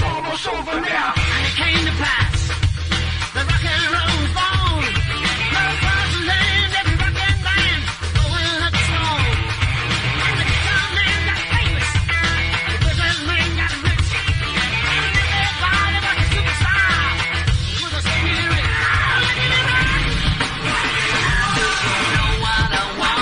almost over now. And it came to pass. The rock and roll was born. Right across the land, every rock and band going up the song. And the guitar man got famous. The business man got rich. And everybody was a superstar. With a spirit. Let me rock. You know what I want.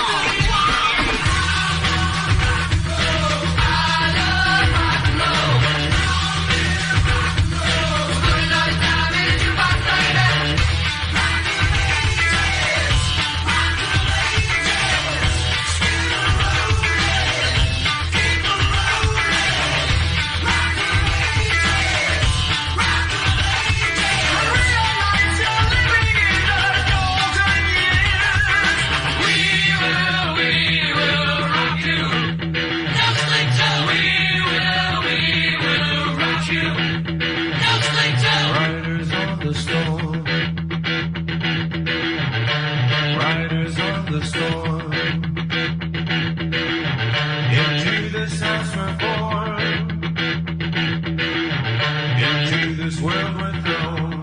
Riders on the storm. Riders on the storm. Into this house we're born. Into this world we're thrown.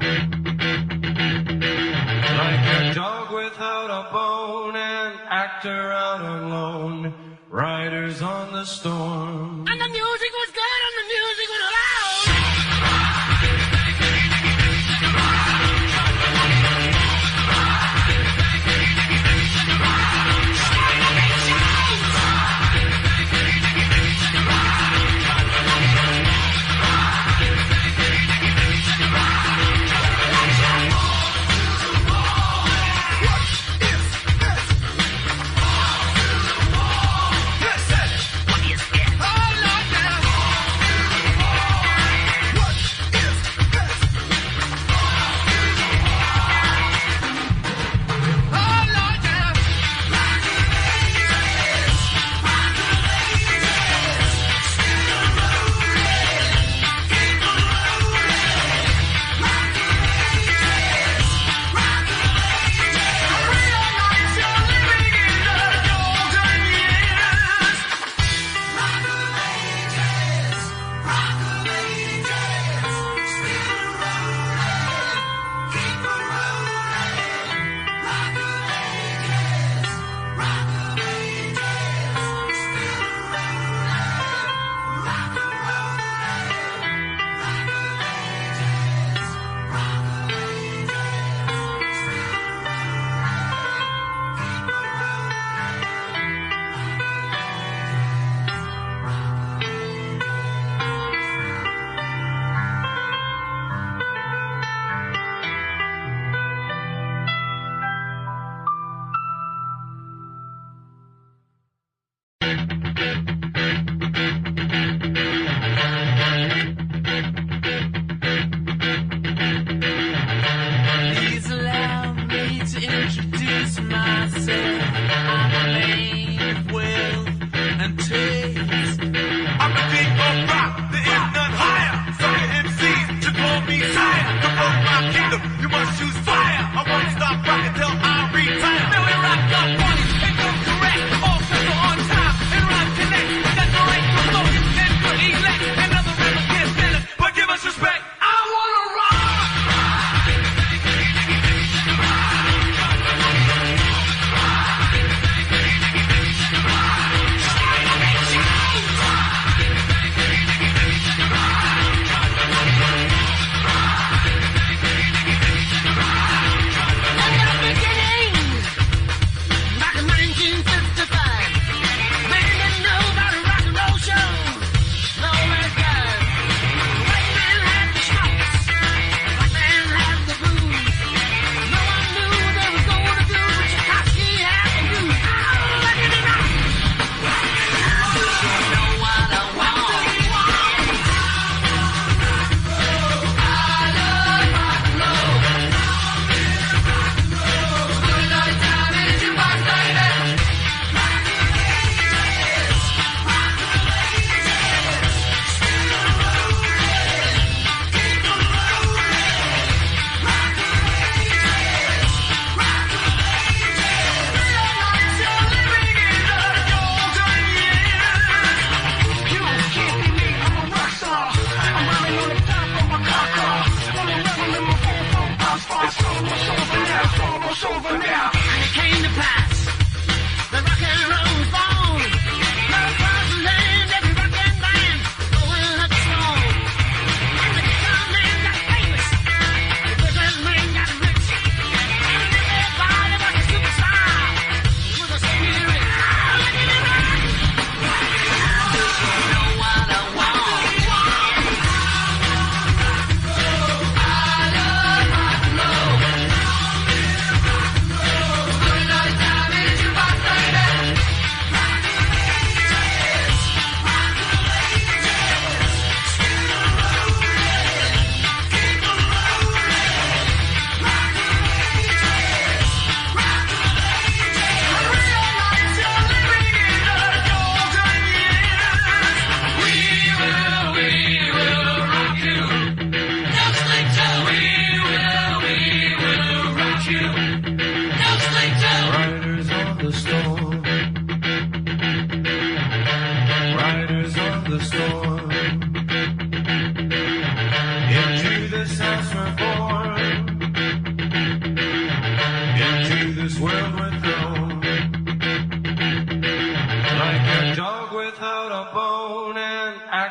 Like a dog without a bone, an actor out alone. Riders on the storm. And the music was good and the music was loud. Oh, Lord,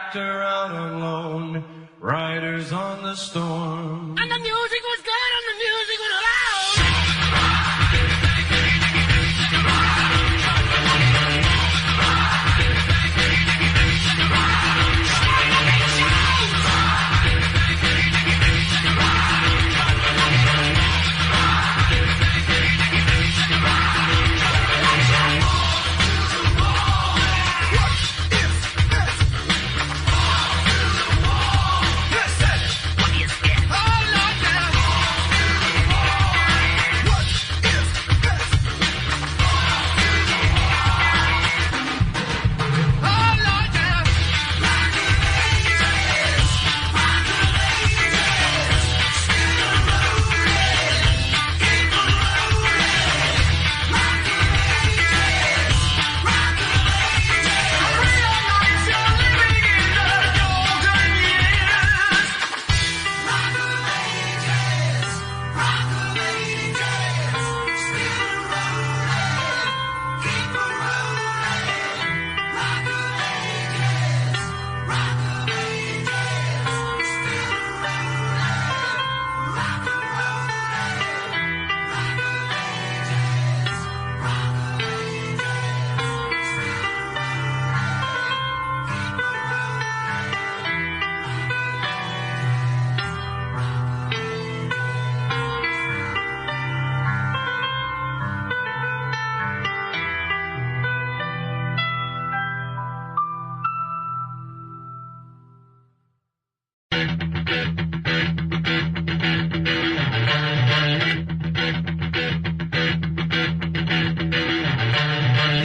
actor out alone, riders on the storm. And the music was good and the music was loud.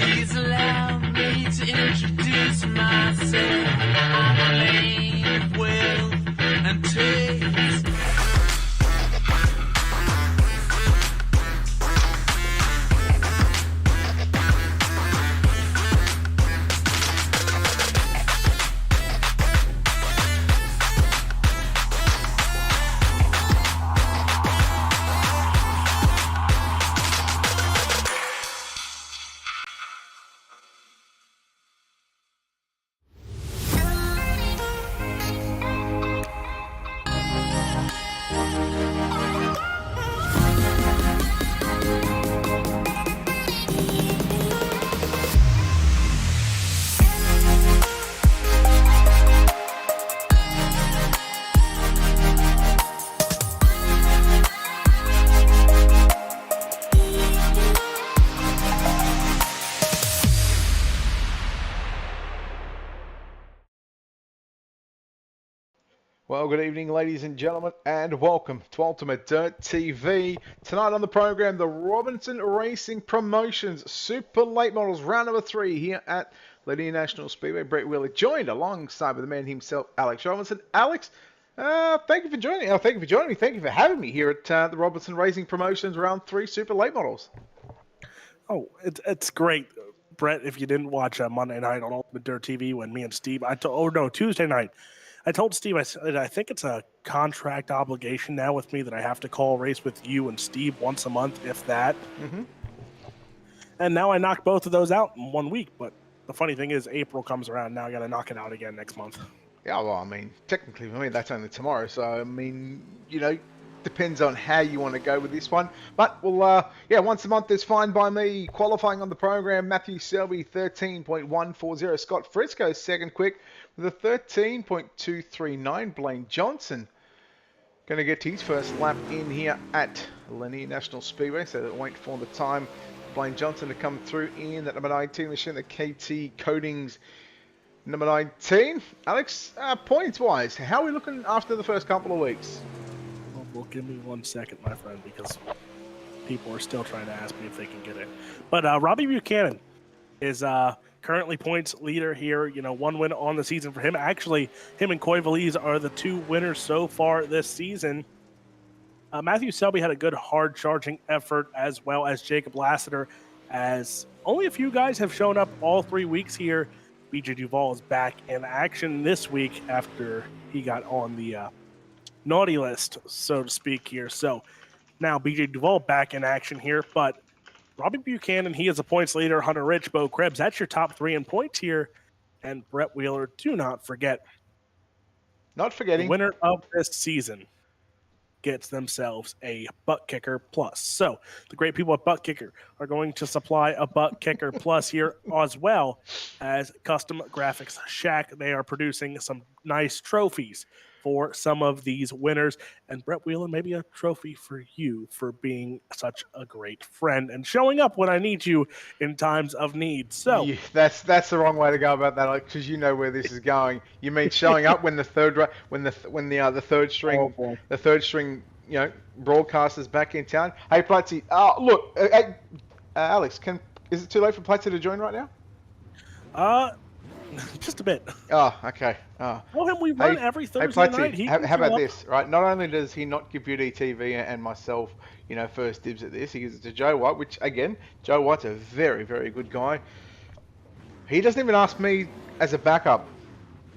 Please allow me to introduce myself. I'm a man of wealth and taste. Well, good evening, ladies and gentlemen, and welcome to Ultimate Dirt TV. Tonight on the program, the Robinson Racing Promotions Super Late Models Round number 3 here at Lanier National Speedway. Brett Wheeler joined alongside with the man himself, Alex Robinson. Alex, thank you for joining. Thank you for joining me. Thank you for having me here at the Robinson Racing Promotions Round 3 Super Late Models. Oh, it's great, Brett. If you didn't watch Monday night on Ultimate Dirt TV when me and Steve, Tuesday night, I told Steve, I said, I think it's a contract obligation now with me that I have to call a race with you and Steve once a month, if that. Mm-hmm. And now I knocked both of those out in 1 week. But the funny thing is, April comes around. Now I got to knock it out again next month. Yeah, well, I mean, technically for me, that's only tomorrow. So, I mean, you know, depends on how you want to go with this one. But, well, yeah, once a month is fine by me. Qualifying on the program, Matthew Selby, 13.140. Scott Frisco, second quick with a 13.239. Blaine Johnson going to get his first lap in here at Lanier National Speedway. So that wait for the time Blaine Johnson to come through in that number 19 machine, the KT Coatings number 19. Alex, points-wise, how are we looking after the first couple of weeks? Well, give me 1 second, my friend, because people are still trying to ask me if they can get it. But Robbie Buchanan is currently points leader here. You know, one win on the season for him. Actually, him and Coy Valise are the two winners so far this season. Matthew Selby had a good hard-charging effort, as well as Jacob Lassiter, as only a few guys have shown up all 3 weeks here. BJ Duvall is back in action this week after he got on the naughty list, so to speak here. So now BJ Duvall back in action here, but Robbie Buchanan, he is a points leader. Hunter Rich, Bo Krebs, that's your top three in points here. And Brett Wheeler, do not forget, Not the forgetting. winner of this season gets themselves a Butt Kicker Plus. So the great people at Butt Kicker are going to supply a Butt Kicker Plus here, as well as Custom Graphics Shack. They are producing some nice trophies for some of these winners. And Brett Wheeler, maybe a trophy for you for being such a great friend and showing up when I need you in times of need. So Yeah, that's the wrong way to go about that, because you know where this is going. You mean showing up when the third string boy. the third string broadcaster's back in town. Hey Platzi, look, Alex, is it too late for Platzi to join right now? Just a bit. Oh, okay. Oh. Tell him we run every Thursday Platzi, night. He how can about show up. this, right? Not only does he not give Beauty TV and myself, first dibs at this, he gives it to Joe White, which, again, Joe White's a very, very good guy. He doesn't even ask me as a backup.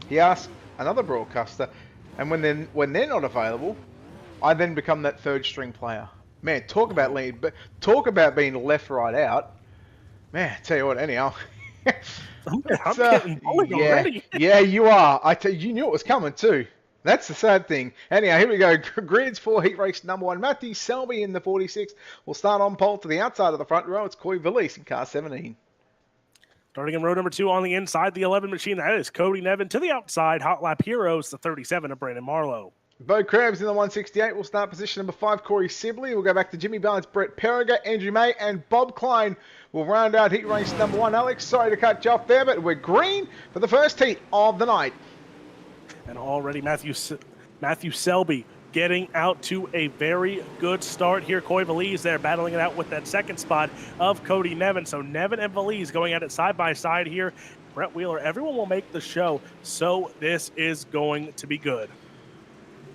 He asks another broadcaster, and when they're not available, I then become that third string player. Man, talk about being left right out. Man, tell you what, anyhow. I'm getting bullied already. Yeah, you are. You knew it was coming too. That's the sad thing. Anyhow, here we go. Grids for heat race number 1. Matthew Selby in the 46 will start on pole to the outside of the front row. It's Coy Valise in car 17. Starting in row number 2 on the inside, the 11 machine. That is Cody Nevin to the outside. Hot Lap Heroes, the 37 of Brandon Marlowe. Bo Krebs in the 168 will start position number 5. Corey Sibley. We'll go back to Jimmy Barnes, Brett Perriger, Andrew May, and Bob Klein will round out heat race number 1. Alex, sorry to cut you off there, but we're green for the first heat of the night. And already Matthew Selby getting out to a very good start here. Coy Valise there battling it out with that second spot of Cody Nevin. So Nevin and Valise going at it side by side here. Brett Wheeler, everyone will make the show, so this is going to be good.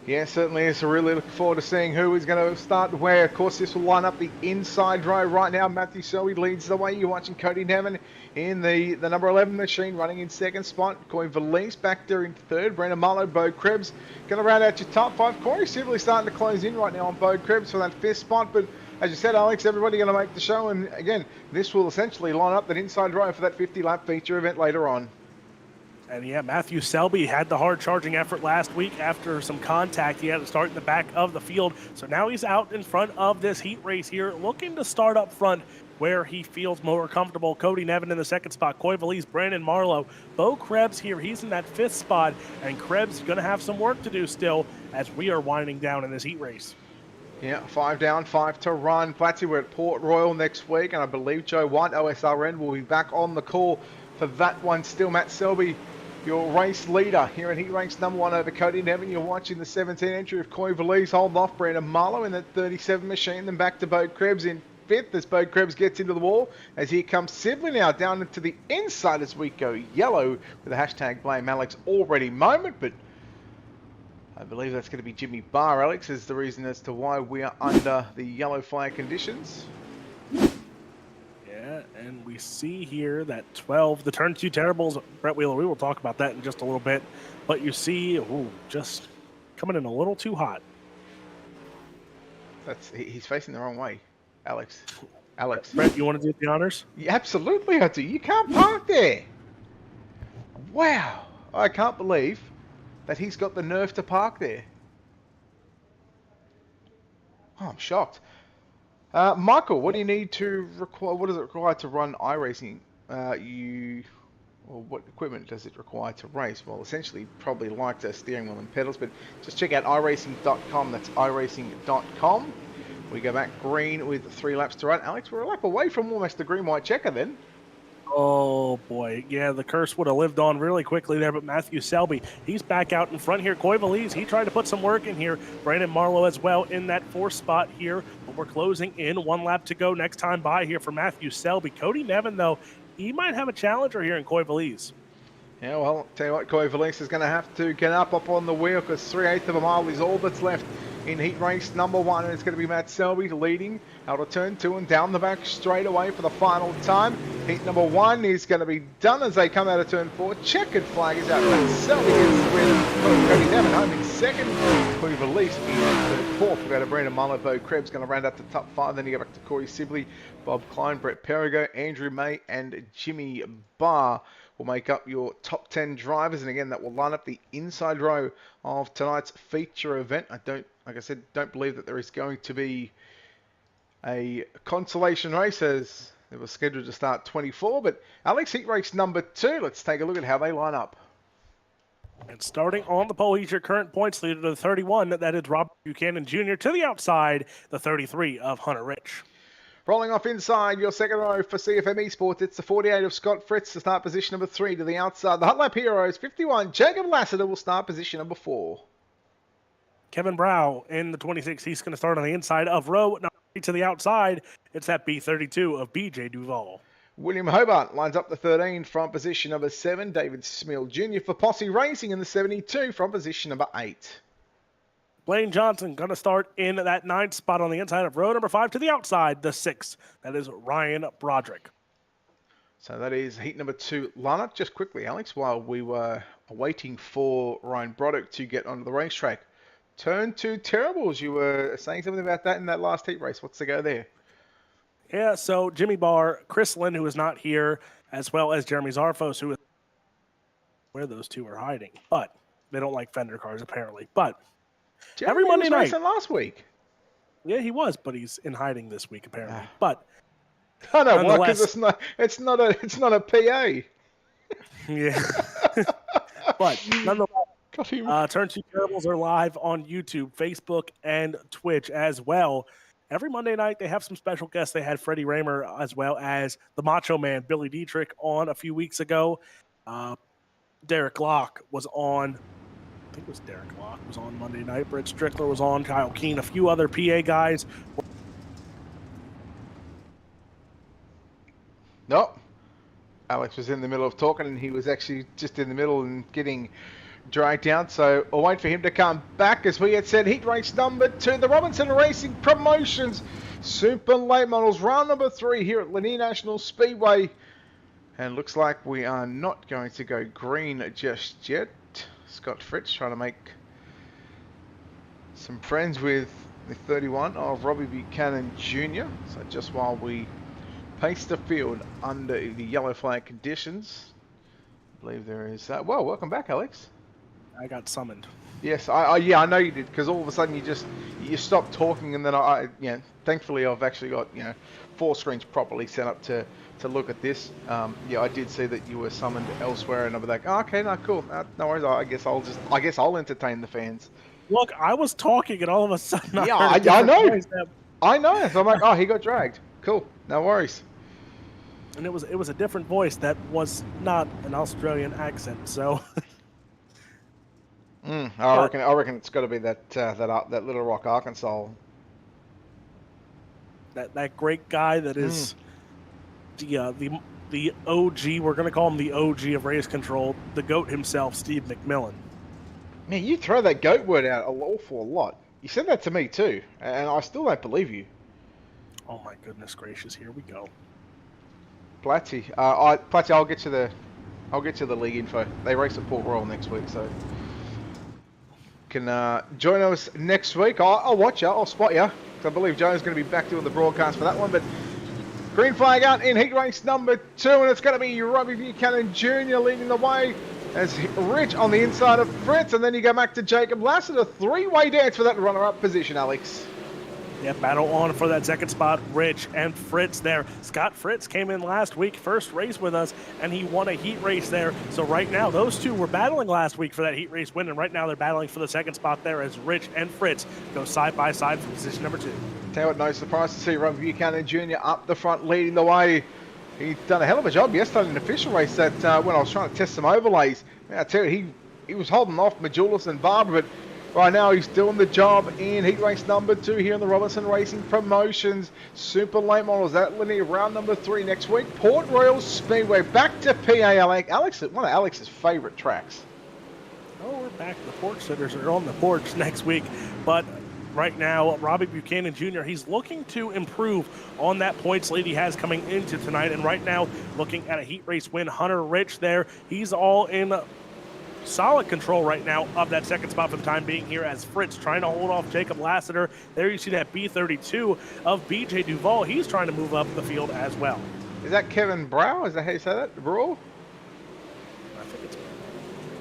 Yeah, certainly is. So really looking forward to seeing who is going to start where. Of course, this will line up the inside row right now. Matthew Selby leads the way. You're watching Cody Nevin in the number 11 machine running in second spot. Corey Valise back there in third. Brandon Marlowe, Bo Krebs going to round out your top 5. Corey Sibley starting to close in right now on Bo Krebs for that 5th spot. But as you said, Alex, everybody going to make the show. And again, this will essentially line up that inside row for that 50-lap feature event later on. And yeah, Matthew Selby had the hard charging effort last week after some contact. He had to start in the back of the field. So now he's out in front of this heat race here, looking to start up front where he feels more comfortable. Cody Nevin in the second spot. Coy Valise, Brandon Marlowe. Bo Krebs here. He's in that 5th spot. And Krebs going to have some work to do still as we are winding down in this heat race. Yeah, 5 down, 5 to run. Platzi, we're at Port Royal next week. And I believe Joe White, OSRN, will be back on the call for that one still. Matt Selby, your race leader here in heat race number 1 over Cody Nevin. You're watching the 17 entry of Coy Valise hold off Brandon Marlowe in that 37 machine. Then back to Bo Krebs in 5th as Bo Krebs gets into the wall. As here comes Sibley now down into the inside as we go yellow with a hashtag blame Alex already moment. But I believe that's going to be Jimmy Barr, Alex, is the reason as to why we are under the yellow flag conditions. Yeah, and we see here that 12, the turn 2 terribles, Brett Wheeler, we will talk about that in just a little bit. But you see, just coming in a little too hot. He's facing the wrong way, Alex. Brett, you want to do the honors? Yeah, absolutely I do. You can't park there. Wow. I can't believe that he's got the nerve to park there. Oh, I'm shocked. Michael, what do you need to require? What does it require to run iRacing? What equipment does it require to race? Well, essentially, probably like the steering wheel and pedals, but just check out iRacing.com. That's iRacing.com. We go back green with 3 laps to run. Alex, we're a lap away from almost the green-white checker then. Oh, boy. Yeah, the curse would have lived on really quickly there, but Matthew Selby, he's back out in front here. Coy Valise, he tried to put some work in here. Brandon Marlowe as well in that 4th spot here, but we're closing in. 1 lap to go next time by here for Matthew Selby. Cody Nevin, though, he might have a challenger here in Coy Valise. Yeah, well, tell you what, Coy Valise is going to have to get up on the wheel because 3/8 of a mile is all that's left in heat race number 1, and it's going to be Matt Selby leading out of turn 2 and down the back straight away for the final time. Heat number 1 is going to be done as they come out of turn 4. Checkered flag is out. Matt Selby gets the win. Cody Devon home in second. We've released in third. Fourth, we go to Brandon Muller. Bo Krebs going to round out the top 5. Then you go back to Corey Sibley, Bob Klein, Brett Perigo, Andrew May, and Jimmy Barr will make up your top 10 drivers. And again, that will line up the inside row of tonight's feature event. Like I said, don't believe that there is going to be a consolation race as it was scheduled to start 24, but Alex, heat race number 2. Let's take a look at how they line up. And starting on the pole, he's your current points leader to the 31. That is Robert Buchanan Jr. To the outside, the 33 of Hunter Rich. Rolling off inside your second row for CFM Esports, it's the 48 of Scott Fritz to start position number 3. To the outside, the Hot Lap Heroes, 51. Jacob Lassiter will start position number 4. Kevin Brow in the 26. He's going to start on the inside of row number 3. To the outside, it's that B32 of BJ Duval. William Hobart lines up the 13 from position number 7. David Smill Jr. for Posse Racing in the 72 from position number 8. Blaine Johnson going to start in that 9th spot on the inside of row number 5. To the outside, the 6th. That is Ryan Broderick. So that is heat number 2 lineup. Just quickly, Alex, while we were waiting for Ryan Broderick to get onto the racetrack, Turn 2 Terribles. You were saying something about that in that last heat race. What's the go there? Yeah, so Jimmy Barr, Chris Lynn, who is not here, as well as Jeremy Zarfos, who is where those two are hiding. But they don't like fender cars, apparently. But Jeremy every Monday was night. racing last week. Yeah, he was, but he's in hiding this week, apparently. But I know why, because it's not a PA. Yeah. But nonetheless, Turn 2 Terribles are live on YouTube, Facebook, and Twitch as well. Every Monday night, they have some special guests. They had Freddie Raymer as well as the Macho Man, Billy Dietrich, on a few weeks ago. Derek Locke was on, I think it was Derek Locke was on Monday night. Brett Strickler was on, Kyle Keene, a few other PA guys. Nope. Alex was in the middle of talking, and he was actually just in the middle and getting dragged down, so I'll wait for him to come back. As we had said, heat race number 2, the Robinson Racing Promotions Super Late Models, round number 3 here at Lanier National Speedway. And looks like we are not going to go green just yet. Scott Fritz trying to make some friends with the 31 of Robbie Buchanan Jr. So just while we pace the field under the yellow flag conditions, I believe there is well, welcome back, Alex. I got summoned. Yes, I know you did, because all of a sudden you stopped talking, and then thankfully I've actually got 4 screens properly set up to look at this. I did see that you were summoned elsewhere, and I'm like, oh, okay, no, cool, no worries. I guess I'll entertain the fans. Look, I was talking, and all of a sudden, I know. So I'm like, oh, he got dragged. Cool, no worries. And it was a different voice that was not an Australian accent, so. I reckon it's got to be that Little Rock, Arkansas. That great guy that is the OG. We're gonna call him the OG of race control. The GOAT himself, Steve McMillan. Man, you throw that GOAT word out an awful lot. You said that to me too, and I still don't believe you. Oh my goodness gracious! Here we go. Platty, I'll get you the league info. They race at Port Royal next week, so. Can join us next week. I'll watch you. I'll spot you. I believe Joe's going to be back doing the broadcast for that one. But green flag out in heat race number 2, and it's going to be Robbie Buchanan Jr. leading the way as Rich on the inside of Fritz, and then you go back to Jacob Lassiter. 3-way dance for that runner-up position, Alex. Yeah, battle on for that second spot. Rich and Fritz there. Scott Fritz came in last week, first race with us, and he won a heat race there. So right now, those two were battling last week for that heat race win, and right now they're battling for the second spot there as Rich and Fritz go side by side for position number 2. Tell you what, no surprise to see Robbie Buchanan Jr. up the front, leading the way. He's done a hell of a job yesterday in an official race that when I was trying to test some overlays. Man, I tell you, he was holding off Majulis and Barber, but right now, he's doing the job in heat race number 2 here in the Robinson Racing Promotions Super Late Models. That Linear round number 3 next week. Port Royal Speedway, back to PA. Alex, one of Alex's favourite tracks. Oh, we're back. The porch sitters are on the porch next week. But right now, Robbie Buchanan Jr., he's looking to improve on that points lead he has coming into tonight. And right now, looking at a heat race win, Hunter Rich there, he's all in solid control right now of that second spot for the time being here as Fritz trying to hold off Jacob Lassiter. There you see that B32 of BJ Duval. He's trying to move up the field as well. Is that Kevin Brow? Is that how you say that? Brawl? I think it's,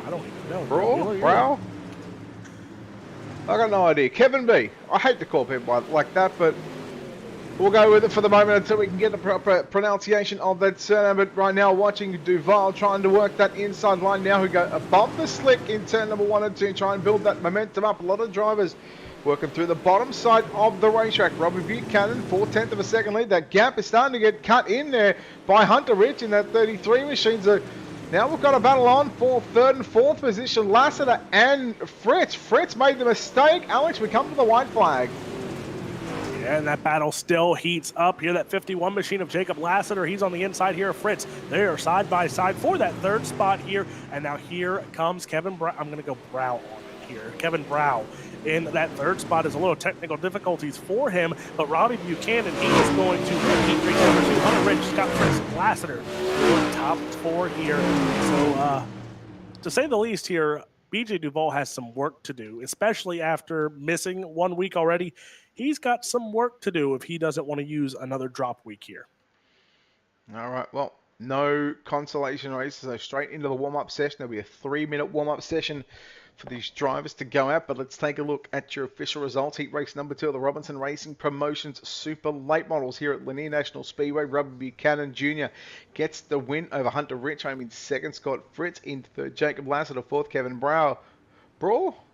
I don't even know. Brawl? Brow? I got no idea. Kevin B. I hate to call people like that, but we'll go with it for the moment until we can get the proper pronunciation of that surname. But right now, watching Duval trying to work that inside line now, who go above the slick in turn number 1 and 2, try and build that momentum up. A lot of drivers working through the bottom side of the racetrack. Robbie Buchanan, 4/10 of a second lead. That gap is starting to get cut in there by Hunter Rich in that 33 machine. So now we've got a battle on for 3rd and 4th position. Lassiter and Fritz. Fritz made the mistake. Alex, we come to the white flag. And that battle still heats up here. That 51 machine of Jacob Lassiter, he's on the inside here of Fritz. They are side by side for that 3rd spot here. And now here comes Kevin Brow. I'm going to go Brow on it here. Kevin Brow in that 3rd spot is a little technical difficulties for him. But Robbie Buchanan, he is going to keep race number 2. Hunter Rich, Scott Fritz, Lassiter, top 4 here. So to say the least here, BJ Duval has some work to do, especially after missing 1 week already. He's got some work to do if he doesn't want to use another drop week here. All right, well, no consolation races, so straight into the warm-up session. There'll be a 3-minute warm-up session for these drivers to go out, but let's take a look at your official results. Heat race number 2 of the Robinson Racing Promotions Super Late Models here at Lanier National Speedway. Robbie Buchanan Jr. gets the win over Hunter Rich. I'm in 2nd, Scott Fritz in 3rd, Jacob Lassiter 4th, Kevin Brow.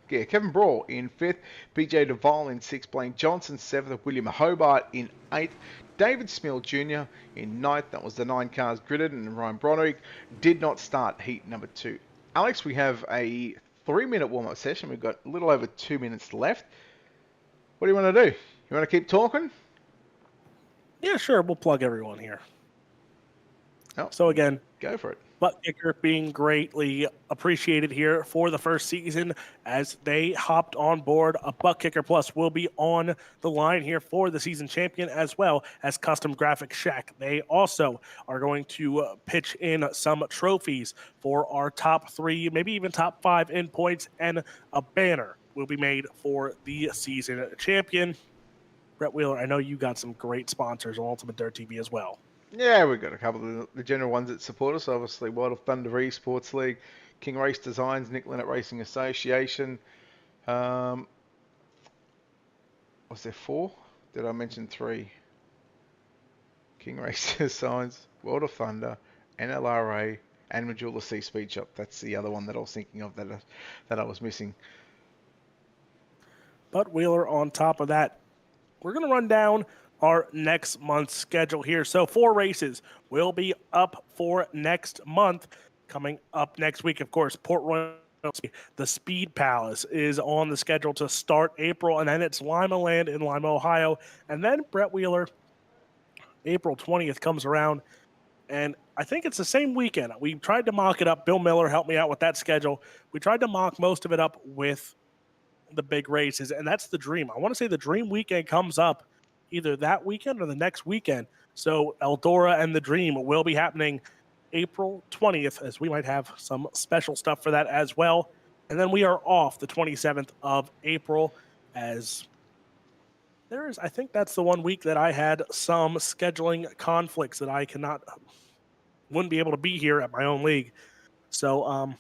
Kevin Brawl in 5th, BJ Duval in 6th, Blaine Johnson 7th, William Hobart in 8th, David Smill Jr. in 9th. That was the 9 cars gridded, and Ryan Broderick did not start heat number 2. Alex, we have a 3-minute warm-up session. We've got a little over 2 minutes left. What do you want to do? You want to keep talking? Yeah, sure. We'll plug everyone here. Oh, So again, go for it. Butt Kicker being greatly appreciated here for the first season as they hopped on board. A Butt Kicker Plus will be on the line here for the season champion, as well as Custom Graphic Shack. They also are going to pitch in some trophies for our top 3, maybe even top 5 in points, and a banner will be made for the season champion. Brett Wheeler, I know you got some great sponsors on Ultimate Dirt TV as well. Yeah, we've got a couple of the general ones that support us. Obviously, World of Thunder Esports League, King Race Designs, Nick Leonard Racing Association. Was there 4? Did I mention 3? King Race Designs, World of Thunder, NLRA, and Majula Sea Speed Shop. That's the other one that I was thinking of that I was missing. But Wheeler, on top of that, we're going to run down our next month's schedule here. So 4 races will be up for next month. Coming up next week, of course, Port Royal, the Speed Palace is on the schedule to start April, and then it's Lima Land in Lima, Ohio. And then Brett Wheeler, April 20th comes around, and I think it's the same weekend. We tried to mock it up. Bill Miller helped me out with that schedule. We tried to mock most of it up with the big races, and that's the Dream. I want to say the Dream weekend comes up either that weekend or the next weekend. So Eldora and the Dream will be happening April 20th, as we might have some special stuff for that as well. And then we are off the 27th of April, as there is, I think that's the one week that I had some scheduling conflicts that I wouldn't be able to be here at my own league. So,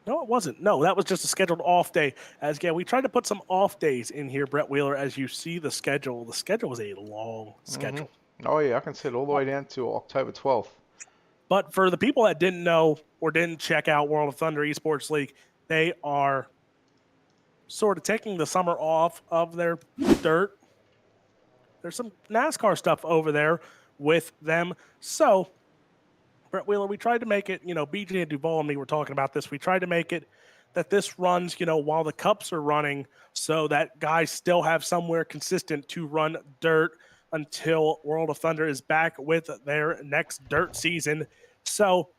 no, it wasn't. No, that was just a scheduled off day. As again, we tried to put some off days in here, Brett Wheeler, as you see the schedule. The schedule is a long schedule. Oh, yeah, I can see it all the way down to October 12th. But for the people that didn't know or didn't check out World of Thunder Esports League, they are sort of taking the summer off of their dirt. There's some NASCAR stuff over there with them. So, Brett Wheeler, we tried to make it, BJ and Duval and me were talking about this. We tried to make it that this runs, while the cups are running, so that guys still have somewhere consistent to run dirt until World of Thunder is back with their next dirt season. So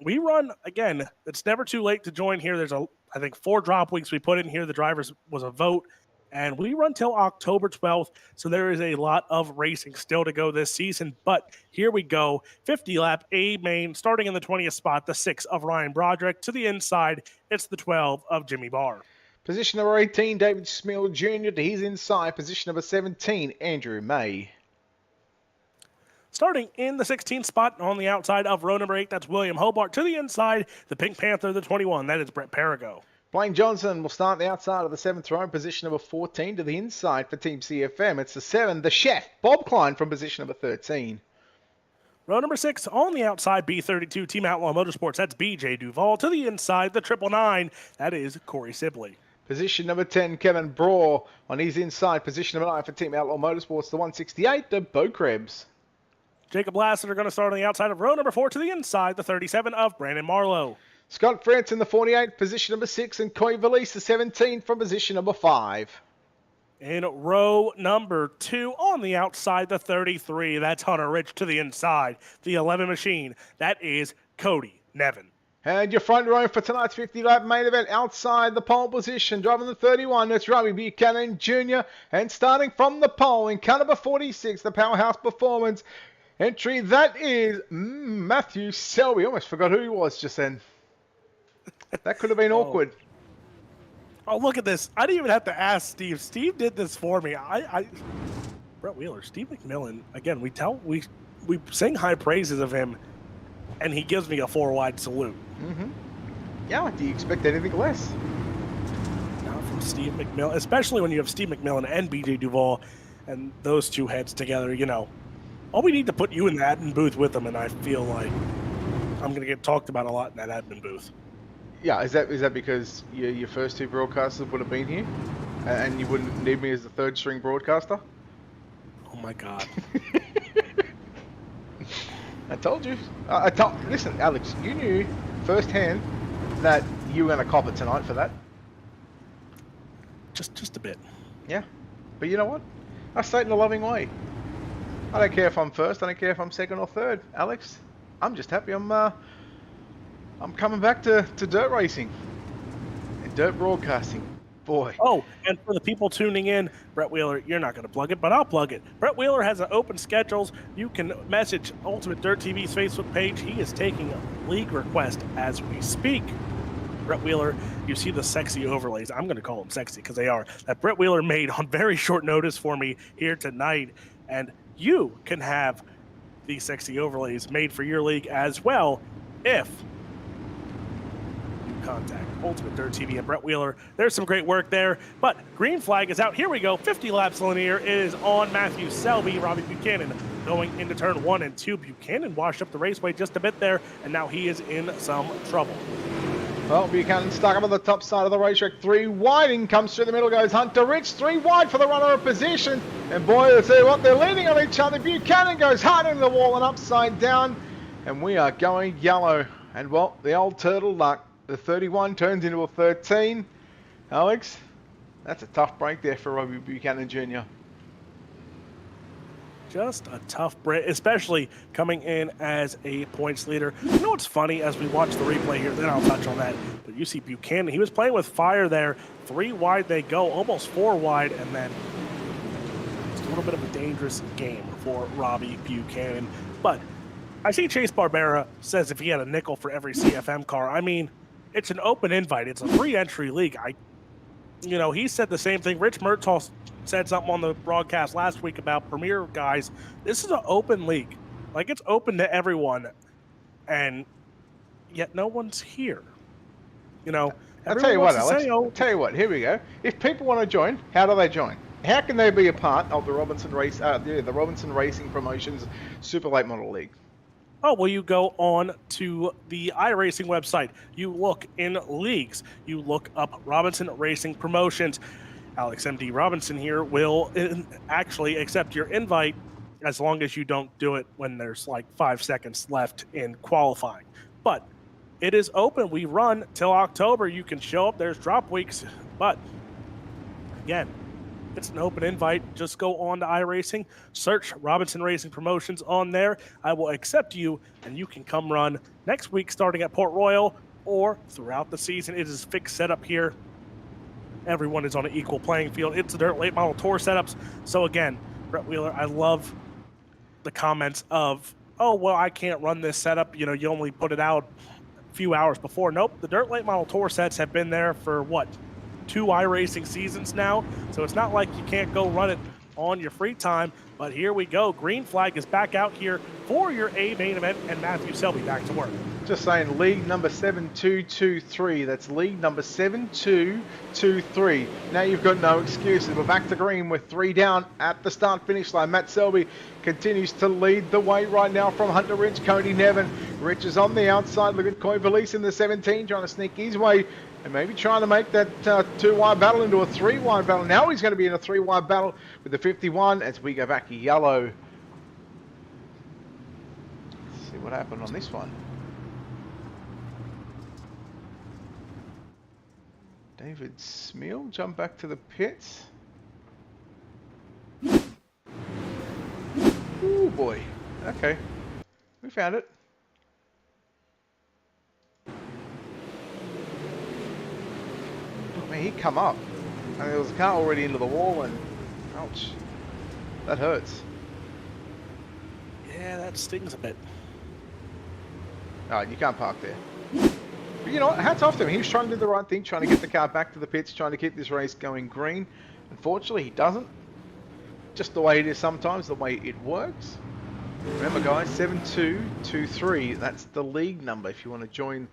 we run, again, it's never too late to join here. There's a I think 4 drop weeks we put in here. The drivers was a vote, and we run till October 12th. So there is a lot of racing still to go this season. But here we go. 50 lap A main, starting in the 20th spot, the 6 of Ryan Broderick. To the inside, it's the 12 of Jimmy Barr. Position number 18, David Smill Jr. to his inside. Position number 17, Andrew May. Starting in the 16th spot on the outside of row number 8, that's William Hobart. To the inside, the Pink Panther, the 21, that is Brett Perigo. Blaine Johnson will start the outside of the 7th row, position number 14 to the inside for Team CFM. It's the 7, the Chef, Bob Klein from position number 13. Row number 6 on the outside, B32, Team Outlaw Motorsports, that's BJ Duval. To the inside, the 999, that is Corey Sibley. Position number 10, Kevin Braw on his inside. Position number 9 for Team Outlaw Motorsports, the 168, the Bo Krebs. Jacob Lassiter going to start on the outside of row number 4 to the inside, the 37 of Brandon Marlowe. Scott France in the 48, position number 6, and Coy Valise, the 17 from position number 5. In row number 2 on the outside, the 33, that's Hunter Rich. To the inside, the 11 machine, that is Cody Nevin. And your front row for tonight's 50-lap main event outside the pole position, driving the 31, that's Robbie Buchanan Jr. And starting from the pole in car number 46, the Powerhouse Performance entry, that is Matthew Selby. Almost forgot who he was just then. That could have been awkward. Oh, look at this. I didn't even have to ask Steve. Steve did this for me. Brett Wheeler, Steve McMillan, again, we sing high praises of him, and he gives me a 4-wide salute. Yeah, do you expect anything less? Not from Steve McMillan, especially when you have Steve McMillan and BJ Duval and those two heads together, you know. All we need to put you in the admin booth with them, and I feel like I'm going to get talked about a lot in that admin booth. Yeah, is that because your first 2 broadcasters would have been here, and you wouldn't need me as the 3rd string broadcaster? Oh my God! I told you. Listen, Alex, you knew firsthand that you were going to cop it tonight for that. Just a bit. Yeah, but you know what? I say it in a loving way. I don't care if I'm first. I don't care if I'm second or third, Alex. I'm just happy I'm coming back to dirt racing and dirt broadcasting. Boy. Oh, and for the people tuning in, Brett Wheeler, you're not going to plug it, but I'll plug it. Brett Wheeler has an open schedules. You can message Ultimate Dirt TV's Facebook page. He is taking a league request as we speak. Brett Wheeler, you see the sexy overlays. I'm going to call them sexy because they are. That Brett Wheeler made on very short notice for me here tonight. And you can have these sexy overlays made for your league as well if you contact Ultimate Dirt TV and Brett Wheeler. There's some great work there, but green flag is out. Here we go. 50 laps Lanier is on Matthew Selby. Robbie Buchanan going into turn 1 and 2. Buchanan washed up the raceway just a bit there, and now he is in some trouble. Well, Buchanan stuck up on the top side of the racetrack. 3 wide, in comes through the middle, goes Hunter Rich. 3 wide for the runner-up position. And boy, I'll tell you what, they're leaning on each other. Buchanan goes hard into the wall and upside down. And we are going yellow. And well, the old turtle luck. The 31 turns into a 13. Alex, that's a tough break there for Robbie Buchanan Jr. Just a tough break, especially coming in as a points leader. You know what's funny as we watch the replay here, then I'll touch on that. But you see Buchanan, he was playing with fire there. 3 wide they go, almost 4 wide, and then it's a little bit of a dangerous game for Robbie Buchanan. But I see Chase Barbera says if he had a nickel for every CFM car. I mean, it's an open invite. It's a free entry league. He said the same thing. Rich Murtaugh said something on the broadcast last week about Premier guys. This is an open league. Like, it's open to everyone, and yet no one's here. I'll tell you what, Alex. Tell you what, here we go. If people want to join, how do they join? How can they be a part of the Robinson Racing Promotions Super Late Model League? Oh, well, you go on to the iRacing website. You look in leagues. You look up Robinson Racing Promotions. Alex M.D. Robinson here will actually accept your invite as long as you don't do it when there's like 5 seconds left in qualifying. But it is open. We run till October. You can show up. There's drop weeks. But again, it's an open invite. Just go on to iRacing, search Robinson Racing Promotions on there. I will accept you, and you can come run next week starting at Port Royal or throughout the season. It is fixed setup here. Everyone is on an equal playing field. It's the dirt late model tour setups. So again, Brett Wheeler, I love the comments of, oh, well, I can't run this setup. You know, you only put it out a few hours before. Nope, the dirt late model tour sets have been there for what, 2 iRacing seasons now. So it's not like you can't go run it on your free time. But here we go. Green flag is back out here for your A main event, and Matthew Selby back to work. Just saying, league number 7223. That's league number 7223. Now you've got no excuses. We're back to green with 3 down at the start-finish line. Matt Selby continues to lead the way right now from Hunter Ridge. Cody Nevin. Rich is on the outside. Look at Coy Valise in the 17, trying to sneak his way and maybe trying to make that 2-wide battle into a 3-wide battle. Now he's going to be in a 3-wide battle with the 51 as we go back yellow. Let's see what happened on this one. David Smeal jump back to the pits. Ooh boy. Okay. We found it. I mean, he'd come up. And there was a car already into the wall and ouch. That hurts. Yeah, that stings a bit. Alright, you can't park there. But you know what, hats off to him. He was trying to do the right thing, trying to get the car back to the pits, trying to keep this race going green. Unfortunately, he doesn't. Just the way it is sometimes, the way it works. Remember guys, 7223, that's the league number if you want to join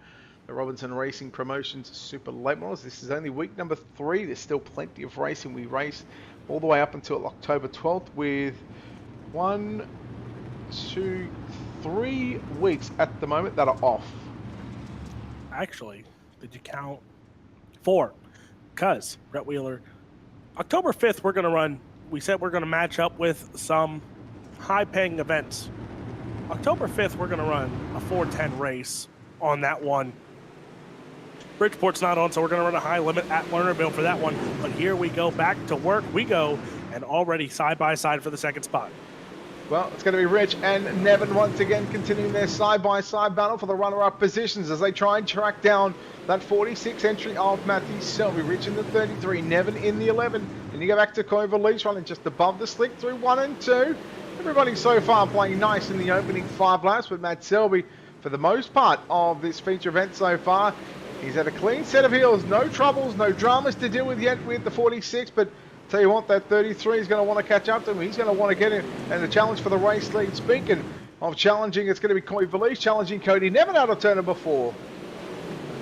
the Robinson Racing Promotions Super Late Models. This is only week number 3. There's still plenty of racing. We race all the way up until October 12th with 1, 2, 3 weeks at the moment that are off. Actually, did you count 4? Because, Brett Wheeler, October 5th, we're going to run, we said we're going to match up with some high-paying events. October 5th, we're going to run a 410 race on that one. Bridgeport's not on, so we're going to run a high limit at Lernerville for that one. But here we go, back to work we go, and already side-by-side for the second spot. Well, it's going to be Rich and Nevin once again continuing their side-by-side battle for the runner-up positions as they try and track down that 46 entry of Matthew Selby. Rich in the 33, Nevin in the 11. And you go back to Coy Valise running just above the slick through 1 and 2. Everybody so far playing nice in the opening 5 laps with Matt Selby for the most part of this feature event so far. He's had a clean set of heels, no troubles, no dramas to deal with yet with the 46, but tell you what, that 33 is going to want to catch up to him. He's going to want to get in and the challenge for the race lead. Speaking of challenging, it's going to be Coy Valise challenging Cody Nevin out of turn number 4.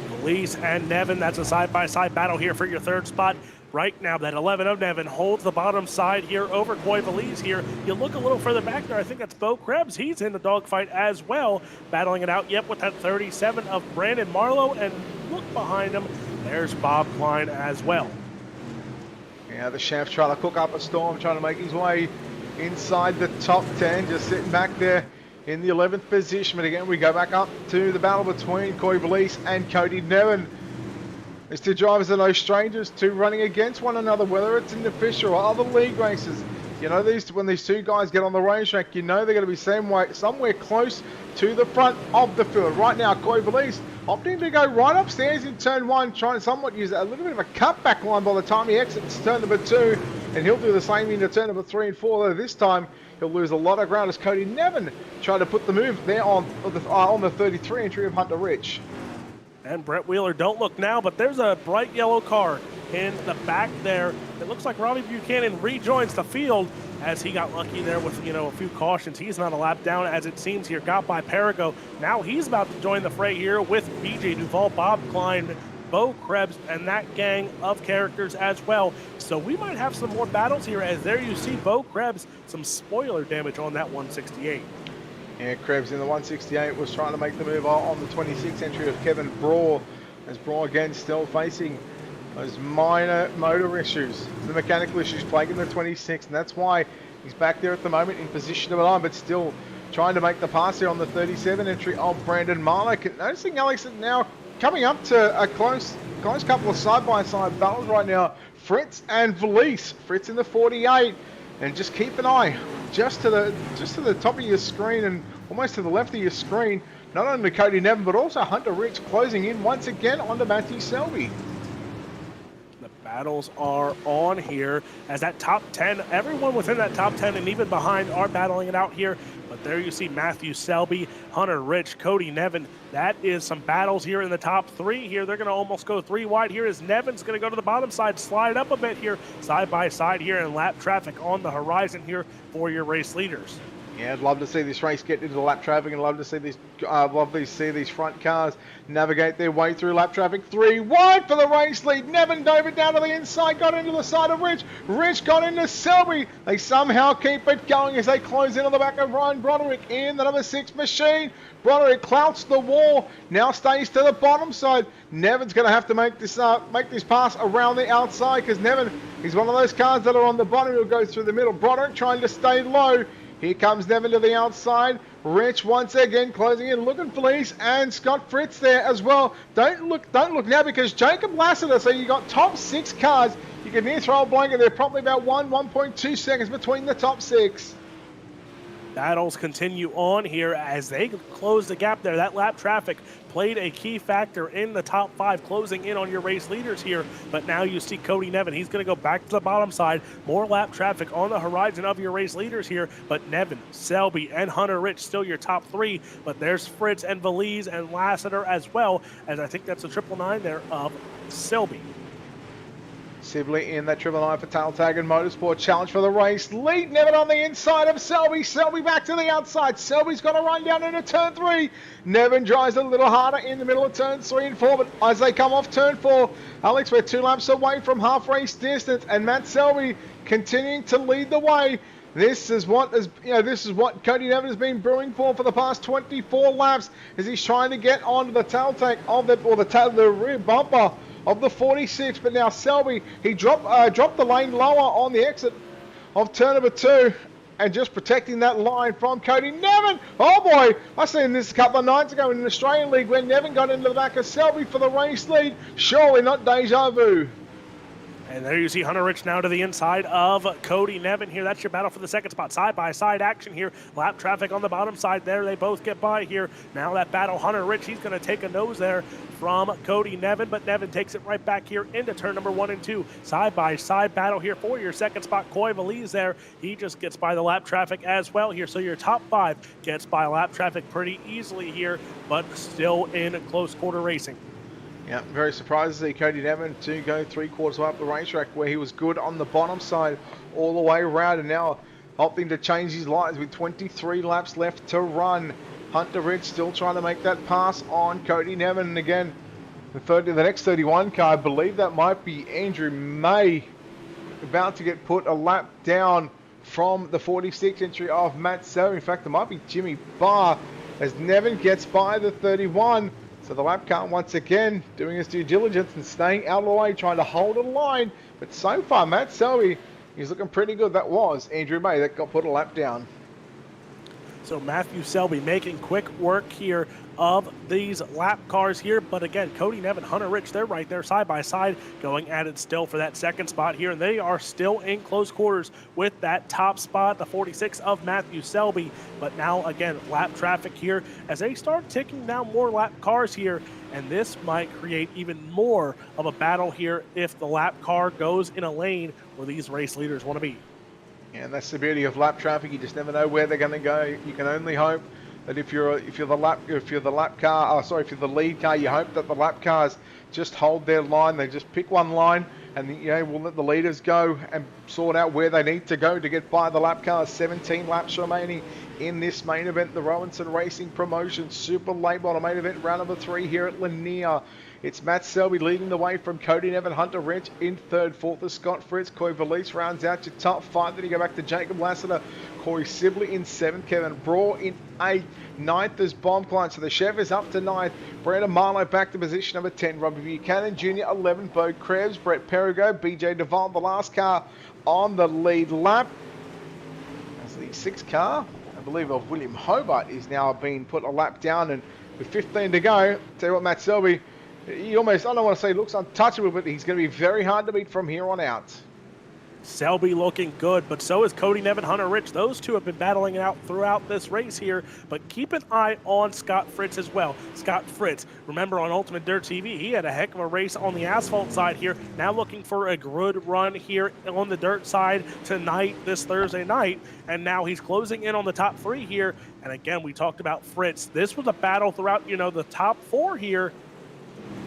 Valise and Nevin, that's a side-by-side battle here for your third spot. Right now, that 11 of Nevin holds the bottom side here over Coy Valise here. You look a little further back there, I think that's Bo Krebs. He's in the dogfight as well, battling it out yet with that 37 of Brandon Marlowe. And look behind him, there's Bob Klein as well. Yeah, the chef trying to cook up a storm, trying to make his way inside the top 10, just sitting back there in the 11th position. But again, we go back up to the battle between Coy Valise and Cody Nevin. These two drivers are no strangers to running against one another, whether it's in the official or other league races. You know, when these two guys get on the racetrack, you know they're going to be somewhere close to the front of the field. Right now, Coy Valise opting to go right upstairs in turn 1, trying to somewhat use a little bit of a cutback line by the time he exits turn number 2, and he'll do the same into turn number 3 and 4, though this time he'll lose a lot of ground as Cody Nevin tried to put the move there on the 33 entry of Hunter Rich. And Brett Wheeler, don't look now, but there's a bright yellow car in the back there. It looks like Robbie Buchanan rejoins the field as he got lucky there with, a few cautions. He's not a lap down as it seems here, got by Perigo. Now he's about to join the fray here with BJ Duval, Bob Klein, Bo Krebs, and that gang of characters as well. So we might have some more battles here as there you see Bo Krebs, some spoiler damage on that 168. Yeah, Krebs in the 168 was trying to make the move on the 26 entry of Kevin Braw, as Braw again still facing those minor motor issues, the mechanical issues plaguing the 26, and that's why he's back there at the moment in position number 9, but still trying to make the pass here on the 37 entry of Brandon Marlock. Noticing Alex now coming up to a close couple of side-by-side battles right now. Fritz and Valise. Fritz in the 48. And just keep an eye just to the top of your screen and almost to the left of your screen. Not only Cody Nevin, but also Hunter Rich closing in once again onto Matthew Selby. The battles are on here as that top 10, everyone within that top 10 and even behind are battling it out here. But there you see Matthew Selby, Hunter Rich, Cody Nevin. That is some battles here in the top 3 here. They're going to almost go 3 wide here as Nevin's going to go to the bottom side, slide up a bit here, side by side here, and lap traffic on the horizon here for your race leaders. Yeah, I'd love to see this race get into the lap traffic, and love to see these front cars navigate their way through lap traffic. 3 wide for the race lead. Nevin dove it down to the inside, got into the side of Rich. Rich got into Selby. They somehow keep it going as they close in on the back of Ryan Broderick in the number 6 machine. Broderick clouts the wall, now stays to the bottom side. Nevin's going to have to make this pass around the outside because Nevin, he's one of those cars that are on the bottom. He'll go through the middle. Broderick trying to stay low. Here comes Nevin to the outside. Rich once again closing in, looking for Lease, and Scott Fritz there as well. Don't look now because Jacob Lassiter. So you got top 6 cars. You can near throw a blanket. They're probably about 1.2 seconds between the top 6. Battles continue on here as they close the gap there. That lap traffic played a key factor in the top 5, closing in on your race leaders here. But now you see Cody Nevin. He's going to go back to the bottom side. More lap traffic on the horizon of your race leaders here. But Nevin, Selby, and Hunter Rich still your top 3. But there's Fritz and Valise and Lassiter as well, as I think that's a 999 there of Selby. Sibley in that 999 for Tail Tag and Motorsport Challenge for the race. Lead Nevin on the inside of Selby. Selby back to the outside. Selby's got to run down into turn 3. Nevin drives a little harder in the middle of turns 3 and 4, but as they come off turn 4, Alex, we're 2 laps away from half race distance, and Matt Selby continuing to lead the way. This is what Cody Nevin has been brewing for the past 24 laps, as he's trying to get onto the tail tank of the rear bumper of the 46. But now Selby, he dropped the lane lower on the exit of turn number 2, and just protecting that line from Cody Nevin. Oh boy, I seen this a couple of nights ago in an Australian League when Nevin got into the back of Selby for the race lead. Surely not deja vu. And there you see Hunter Rich now to the inside of Cody Nevin here. That's your battle for the second spot. Side-by-side action here. Lap traffic on the bottom side there. They both get by here. Now that battle, Hunter Rich, he's going to take a nose there from Cody Nevin, but Nevin takes it right back here into turn number 1 and 2. Side-by-side battle here for your second spot. Coy Valise there. He just gets by the lap traffic as well here. So your top 5 gets by lap traffic pretty easily here, but still in close quarter racing. Yeah, very surprised to see Cody Nevin to go 3/4 up the racetrack where he was good on the bottom side all the way around, and now opting to change his lines with 23 laps left to run. Hunter Rich still trying to make that pass on Cody Nevin, and again, the next 31 car, I believe that might be Andrew May, about to get put a lap down from the 46 entry of Matt Selby. In fact, it might be Jimmy Barr as Nevin gets by the 31. So the lap car once again doing his due diligence and staying out of the way, trying to hold a line. But so far, Matt Selby, he's looking pretty good. That was Andrew May that got put a lap down. So Matthew Selby making quick work here of these lap cars here. But again, Cody Nevin, Hunter Rich, they're right there side by side going at it still for that second spot here. And they are still in close quarters with that top spot, the 46 of Matthew Selby. But now again, lap traffic here as they start ticking down more lap cars here. And this might create even more of a battle here if the lap car goes in a lane where these race leaders want to be. And that's the beauty of lap traffic. You just never know where they're going to go. You can only hope that if you're the lead car, you hope that the lap cars just hold their line. They just pick one line, and we'll let the leaders go and sort out where they need to go to get by the lap cars. 17 laps remaining in this main event, the Robinson Racing Promotion Super Late Model main event, round number 3 here at Lanier. It's Matt Selby leading the way from Cody Nevin. Hunter Rich in 3rd. 4th is Scott Fritz. Coy Valise rounds out your top 5. Then you go back to Jacob Lassiter. Corey Sibley in 7th. Kevin Braw in 8th. 9th is Bomb Client. So the Chef is up to 9th. Brandon Marlowe back to position number 10. Robbie Buchanan Jr. 11th. Bo Krebs. Brett Perigo. BJ Devon, the last car on the lead lap. As the 6th car, I believe, of William Hobart is now being put a lap down. And with 15 to go, tell you what, Matt Selby, he almost, I don't want to say looks untouchable, but he's going to be very hard to beat from here on out. Selby looking good, but so is Cody Nevin, Hunter Rich. Those two have been battling it out throughout this race here, but keep an eye on Scott Fritz as well. Scott Fritz, remember on Ultimate Dirt TV, he had a heck of a race on the asphalt side here, now looking for a good run here on the dirt side tonight, this Thursday night, and now he's closing in on the top 3 here. And again, we talked about Fritz. This was a battle throughout, the top 4 here.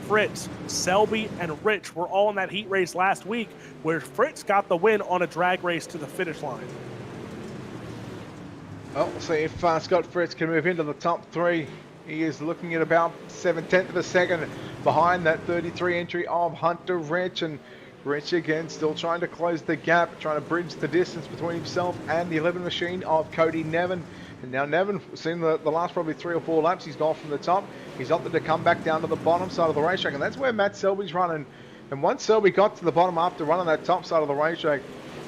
Fritz, Selby, and Rich were all in that heat race last week where Fritz got the win on a drag race to the finish line. Well, we'll see if Scott Fritz can move into the top 3. He is looking at about 7/10 of a second behind that 33 entry of Hunter Rich. And Rich again still trying to close the gap, trying to bridge the distance between himself and the 11 machine of Cody Nevin. And now Nevin, seen the last probably 3 or 4 laps, he's gone from the top. He's opted to come back down to the bottom side of the racetrack, and that's where Matt Selby's running. And once Selby got to the bottom after running that top side of the racetrack,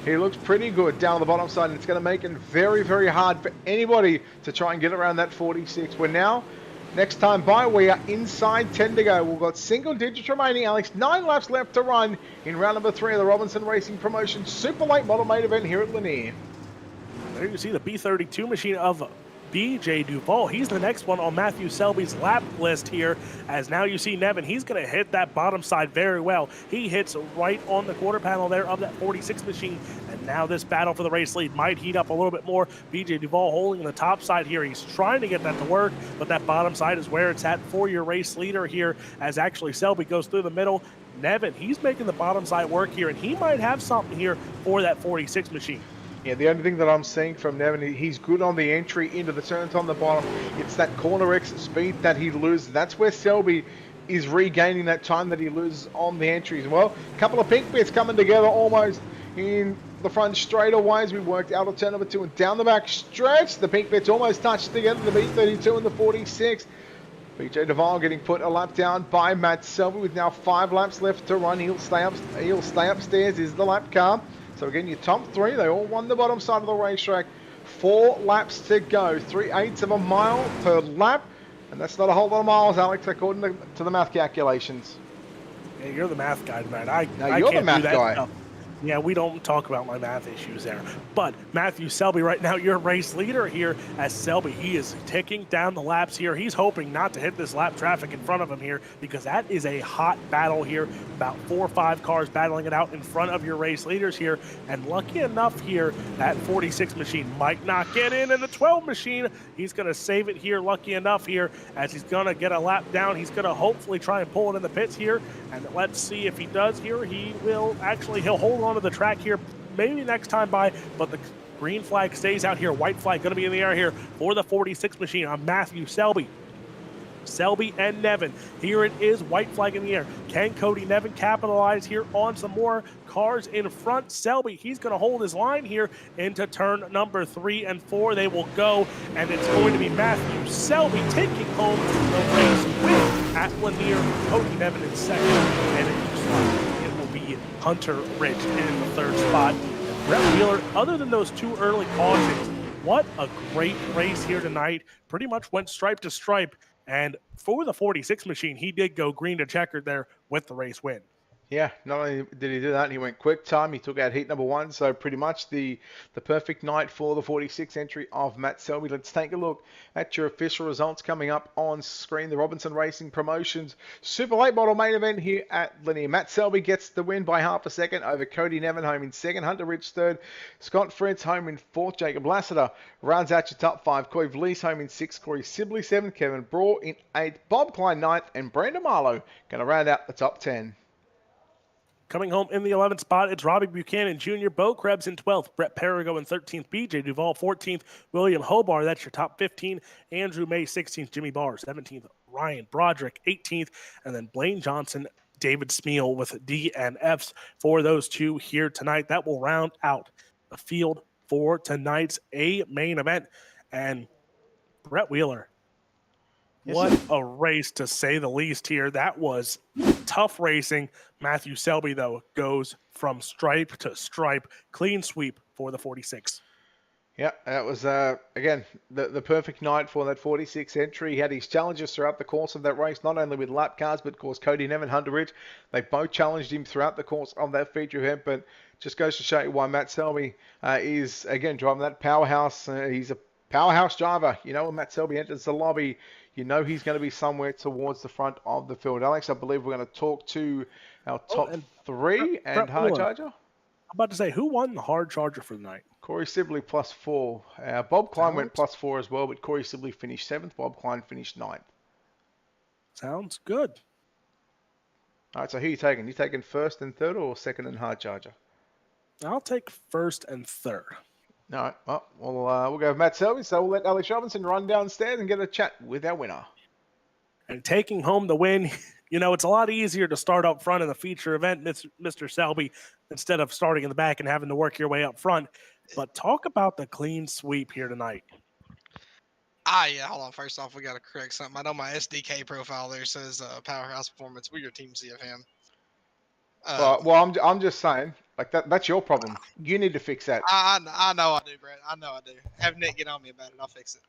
he looks pretty good down the bottom side, and it's going to make it very, very hard for anybody to try and get around that 46. We're now, next time by, we are inside 10 to go. We've got single digits remaining, Alex. 9 laps left to run in round number 3 of the Robinson Racing Promotion Super Late Model Main Event here at Lanier. There you see the B32 machine of BJ Duvall. He's the next one on Matthew Selby's lap list here, as now you see Nevin. He's going to hit that bottom side very well. He hits right on the quarter panel there of that 46 machine, and now this battle for the race lead might heat up a little bit more. BJ Duvall holding the top side here. He's trying to get that to work, but that bottom side is where it's at for your race leader here, as actually Selby goes through the middle. Nevin, he's making the bottom side work here, and he might have something here for that 46 machine. Yeah, the only thing that I'm seeing from Nevin, he's good on the entry into the turns on the bottom. It's that corner exit speed that he loses. That's where Selby is regaining that time that he loses on the entries. Well, a couple of pink bits coming together almost in the front straightaways. We worked out of turn number 2 and down the back stretch. The pink bits almost touched together, the B32 and the 46. BJ Duvall getting put a lap down by Matt Selby with now 5 laps left to run. He'll stay upstairs is the lap car. So again, your top 3, they all won the bottom side of the racetrack. 4 laps to go, 3/8 of a mile per lap. And that's not a whole lot of miles, Alex, according to the math calculations. Yeah, you're the math guy, man. No, you're the math guy. Stuff. Yeah, we don't talk about my math issues there. But Matthew Selby right now, your race leader here as Selby. He is ticking down the laps here. He's hoping not to hit this lap traffic in front of him here, because that is a hot battle here. About 4 or 5 cars battling it out in front of your race leaders here. And lucky enough here, that 46 machine might not get in, and the 12 machine, he's going to save it here, lucky enough here, as he's going to get a lap down. He's going to hopefully try and pull it in the pits here. And let's see if he does here. He'll hold on to the track here maybe next time by, but the green flag stays out here. White flag going to be in the air here for the 46 machine on Matthew Selby. Selby and Nevin. Here it is, white flag in the air. Can Cody Nevin capitalize here on some more cars in front? Selby, he's going to hold his line here into turn number 3 and 4. They will go, and it's going to be Matthew Selby taking home the race win at Lanier. Cody Nevin in second, and in each line it will be Hunter Rich in the 3rd spot. And Brett Wheeler, other than those 2 early cautions, what a great race here tonight. Pretty much went stripe to stripe. And for the 46 machine, he did go green to checkered there with the race win. Yeah, not only did he do that, he went quick time. He took out heat number 1, so pretty much the perfect night for the 46 entry of Matt Selby. Let's take a look at your official results coming up on screen. The Robinson Racing Promotions Super Late Model Main Event here at Lanier. Matt Selby gets the win by half a second over Cody Nevin, home in 2nd. Hunter Rich 3rd. Scott Fritz home in 4th. Jacob Lassiter rounds out your top 5. Corey Vlies home in 6th. Corey Sibley 7th. Kevin Braw in 8th. Bob Klein 9th. And Brandon Marlowe going to round out the top 10. Coming home in the 11th spot, it's Robbie Buchanan Jr., Bo Krebs in 12th, Brett Perigo in 13th, BJ Duvall 14th, William Hobar, that's your top 15, Andrew May 16th, Jimmy Barr 17th, Ryan Broderick 18th, and then Blaine Johnson, David Smeal with DNFs for those 2 here tonight. That will round out the field for tonight's main event. And Brett Wheeler, what a race to say the least here. That was tough racing. Matthew Selby, though, goes from stripe to stripe. Clean sweep for the 46. Yeah, that was again the perfect night for that 46 entry. He had his challenges throughout the course of that race, not only with lap cars, but of course Cody Nevin, Hunter Ridge. They both challenged him throughout the course of that feature event. But just goes to show you why Matt Selby is again driving that powerhouse. He's a powerhouse driver. You know, when Matt Selby enters the lobby, you know he's going to be somewhere towards the front of the field. Alex, I believe we're going to talk to our Oh, top and three and Brett hard Wheeler. charger. I'm about to say, who won the hard charger for the night? Corey Sibley +4. Bob Klein went Sounds +4 as well, but Corey Sibley finished 7th. Bob Klein finished 9th. sounds good. All right, so who are you taking? You taking first and third or second and hard charger? I'll take first and third. All right, well, we'll go with Matt Selby, so we'll let Alex Robinson run downstairs and get a chat with our winner. And taking home the win, you know, it's a lot easier to start up front in the feature event, Mr. Selby, instead of starting in the back and having to work your way up front. But talk about the clean sweep here tonight. Yeah, hold on. First off, we got to correct something. I know my SDK profile there says Powerhouse Performance. We're your team CFM. Well, I'm just saying, like that's your problem. You need to fix that. I know I do, Brett. I know I do. Have Nick get on me about it. I'll fix it.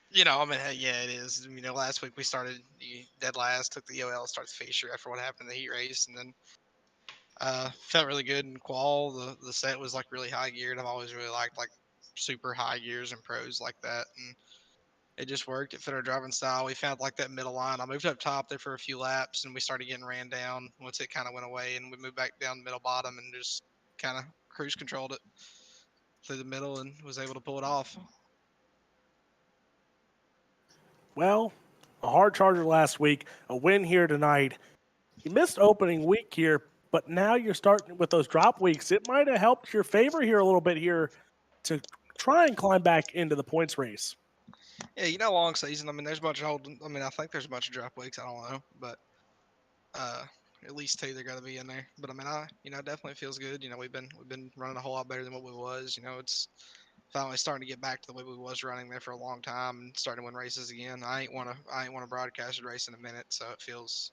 You know, I mean, hey, yeah, it is. You know, last week we started dead last, took the OL, started the feature after what happened in the heat race, and then felt really good in qual. The set was like really high geared. I've always really liked like super high gears and pros like that, and it just worked. It fit our driving style. We found like that middle line. I moved up top there for a few laps, and we started getting ran down once it kind of went away, and we moved back down the middle bottom and just kind of cruise controlled it through the middle and was able to pull it off. Well, a hard charger last week, a win here tonight. You missed opening week here, but now you're starting with those drop weeks. It might have helped your favor here a little bit here to try and climb back into the points race. Yeah, you know, long season. I mean, there's a bunch of I think there's a bunch of drop weeks. I don't know, but at least two they're got to be in there. But I mean, definitely feels good. You know, we've been running a whole lot better than what we was. You know, it's finally starting to get back to the way we was running there for a long time and starting to win races again. I ain't want to broadcast a race in a minute, so it feels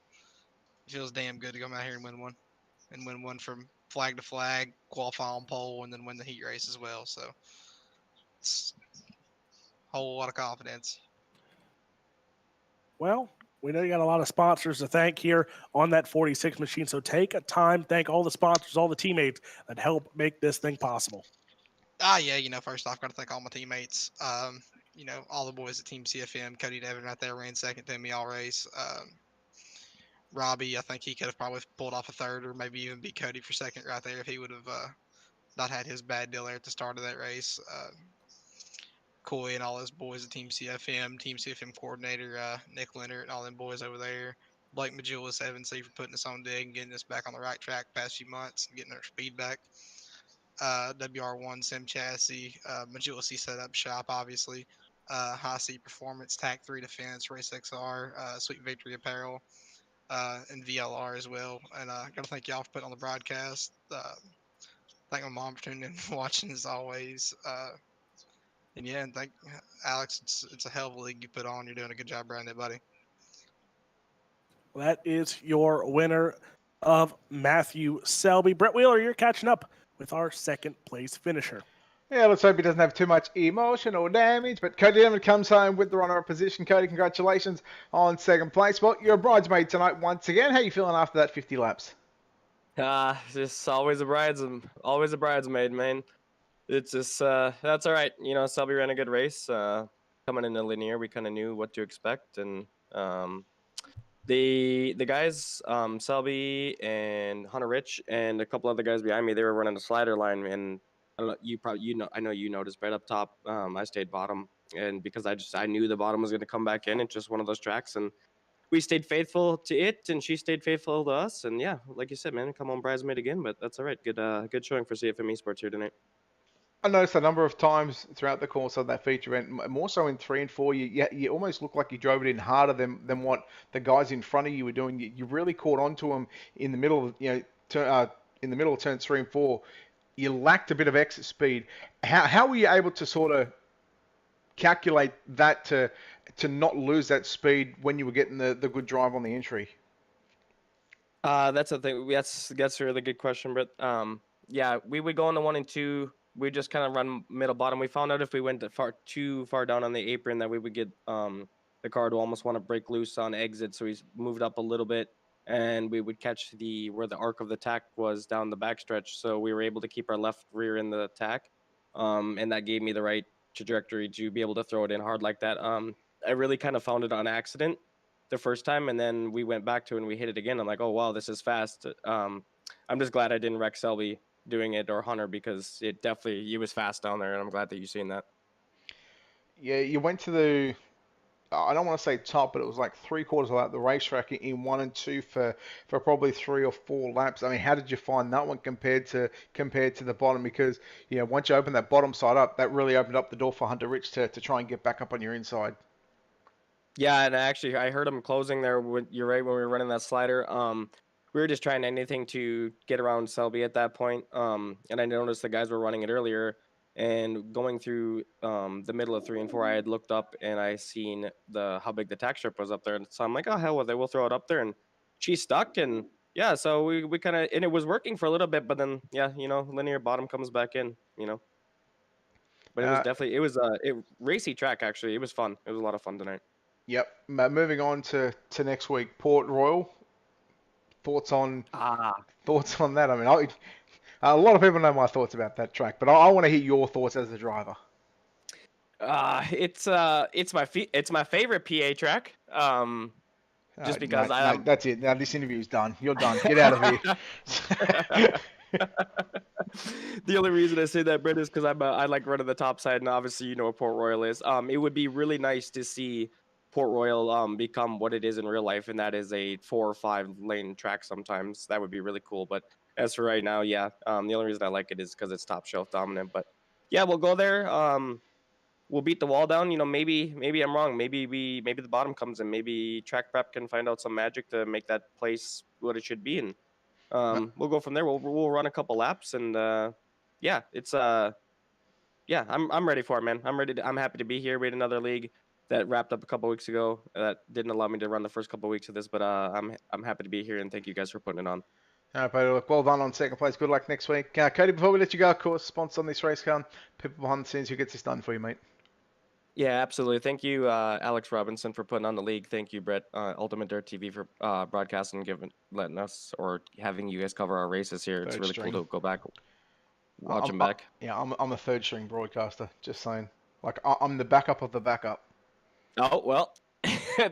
damn good to come out here and win one from flag to flag, qualify on pole, and then win the heat race as well. So it's a whole lot of confidence. Well, we know you got a lot of sponsors to thank here on that 46 machine. So take a time, thank all the sponsors, all the teammates that help make this thing possible. Yeah, you know, first off, got to thank all my teammates. You know, all the boys at Team CFM, Cody Devin right there ran second to me all race. Robbie, I think he could have probably pulled off a third or maybe even beat Cody for second right there if he would have not had his bad deal there at the start of that race. Coy and all those boys at Team CFM coordinator, Nick Leonard and all them boys over there. Blake Majulis, Evan C for putting us on dig and getting us back on the right track past few months and getting our speed back. WR1 Sim Chassis, Majulis Setup Shop, obviously. High C Performance, TAC 3 Defense, Race XR, Sweet Victory Apparel, and VLR as well. And got to thank y'all for putting on the broadcast. Thank my mom for tuning in and watching as always. And yeah, and thank Alex. It's a hell of a league you put on. You're doing a good job running it, buddy. Well, that is your winner of Matthew Selby. Brett Wheeler, you're catching up with our second place finisher. Yeah, let's hope he doesn't have too much emotion or damage. But Cody Devin comes home with the runner-up position. Cody, congratulations on second place. Well, you're a bridesmaid tonight once again. How are you feeling after that 50 laps? Just always a bridesmaid, man. It's just that's all right. You know, Selby ran a good race. Coming into Lanier, we kind of knew what to expect, and the guys, Selby and Hunter Rich and a couple other guys behind me, they were running a slider line, and I don't know, I know you noticed right up top. I stayed bottom, and because I knew the bottom was going to come back in. It's just one of those tracks, and we stayed faithful to it, and she stayed faithful to us. And yeah, like you said, man, come on bridesmaid again, but that's all right. Good showing for CFM Esports here tonight. I noticed a number of times throughout the course of that feature event, more so in 3 and 4, you almost looked like you drove it in harder than what the guys in front of you were doing. You really caught onto them in the middle of, in the middle of turns 3 and 4. You lacked a bit of exit speed. How were you able to sort of calculate that to not lose that speed when you were getting the good drive on the entry? That's the thing. That's a really good question, but yeah, we would go on the 1 and 2. We just kind of run middle bottom. We found out if we went too far down on the apron that we would get the car to almost want to break loose on exit. So we moved up a little bit, and we would catch where the arc of the tack was down the backstretch. So we were able to keep our left rear in the tack, and that gave me the right trajectory to be able to throw it in hard like that. I really kind of found it on accident the first time, and then we went back to it and we hit it again. I'm like, oh wow, this is fast. I'm just glad I didn't wreck Selby doing it or Hunter, because he was fast down there, and I'm glad that you've seen that. Yeah, you went to the, I don't want to say top, but it was like three-quarters of the racetrack in 1 and 2 for probably 3 or 4 laps. I mean, how did you find that one compared to the bottom? Because once you open that bottom side up, that really opened up the door for Hunter Rich to try and get back up on your inside. Yeah, and actually, I heard him closing there. You're right, when we were running that slider. We were just trying anything to get around Selby at that point. And I noticed the guys were running it earlier, and going through the middle of 3 and 4, I had looked up and I seen how big the tack strip was up there, and so I'm like, oh hell with it, we'll throw it up there, and she stuck, and yeah, so we kind of, and it was working for a little bit, but then yeah, linear bottom comes back in, But it was definitely racy track actually. It was fun. It was a lot of fun tonight. Yep. Moving on to next week, Port Royal. Thoughts on that? I mean, a lot of people know my thoughts about that track, but I want to hear your thoughts as the driver. It's my favorite PA track. Just because no, that's it. Now this interview's done. You're done. Get out of here. The only reason I say that, Brett, is because I like running the top side, and obviously you know what Port Royal is. It would be really nice to see Port Royal become what it is in real life, and that is a 4 or 5 lane track. Sometimes that would be really cool. But as for right now, yeah, the only reason I like it is because it's top shelf dominant. But yeah, we'll go there. We'll beat the wall down. Maybe I'm wrong. Maybe the bottom comes in. Maybe track prep can find out some magic to make that place what it should be, and we'll go from there. We'll run a couple laps, and yeah, it's yeah, I'm ready for it, man. I'm happy to be here. We had another league that wrapped up a couple weeks ago that didn't allow me to run the first couple weeks of this, but I'm happy to be here, and thank you guys for putting it on. All right, buddy. Look, well done on second place. Good luck next week. Cody, before we let you go, of course, sponsor on this race car. People behind the scenes, who gets this done for you, mate? Yeah, absolutely. Thank you, Alex Robinson, for putting on the league. Thank you, Brett, Ultimate Dirt TV, for broadcasting, letting us, or having you guys cover our races here. It's really cool to go back, watch them back. Yeah, I'm a third string broadcaster. Just saying. Like, I'm the backup of the backup. Oh, well,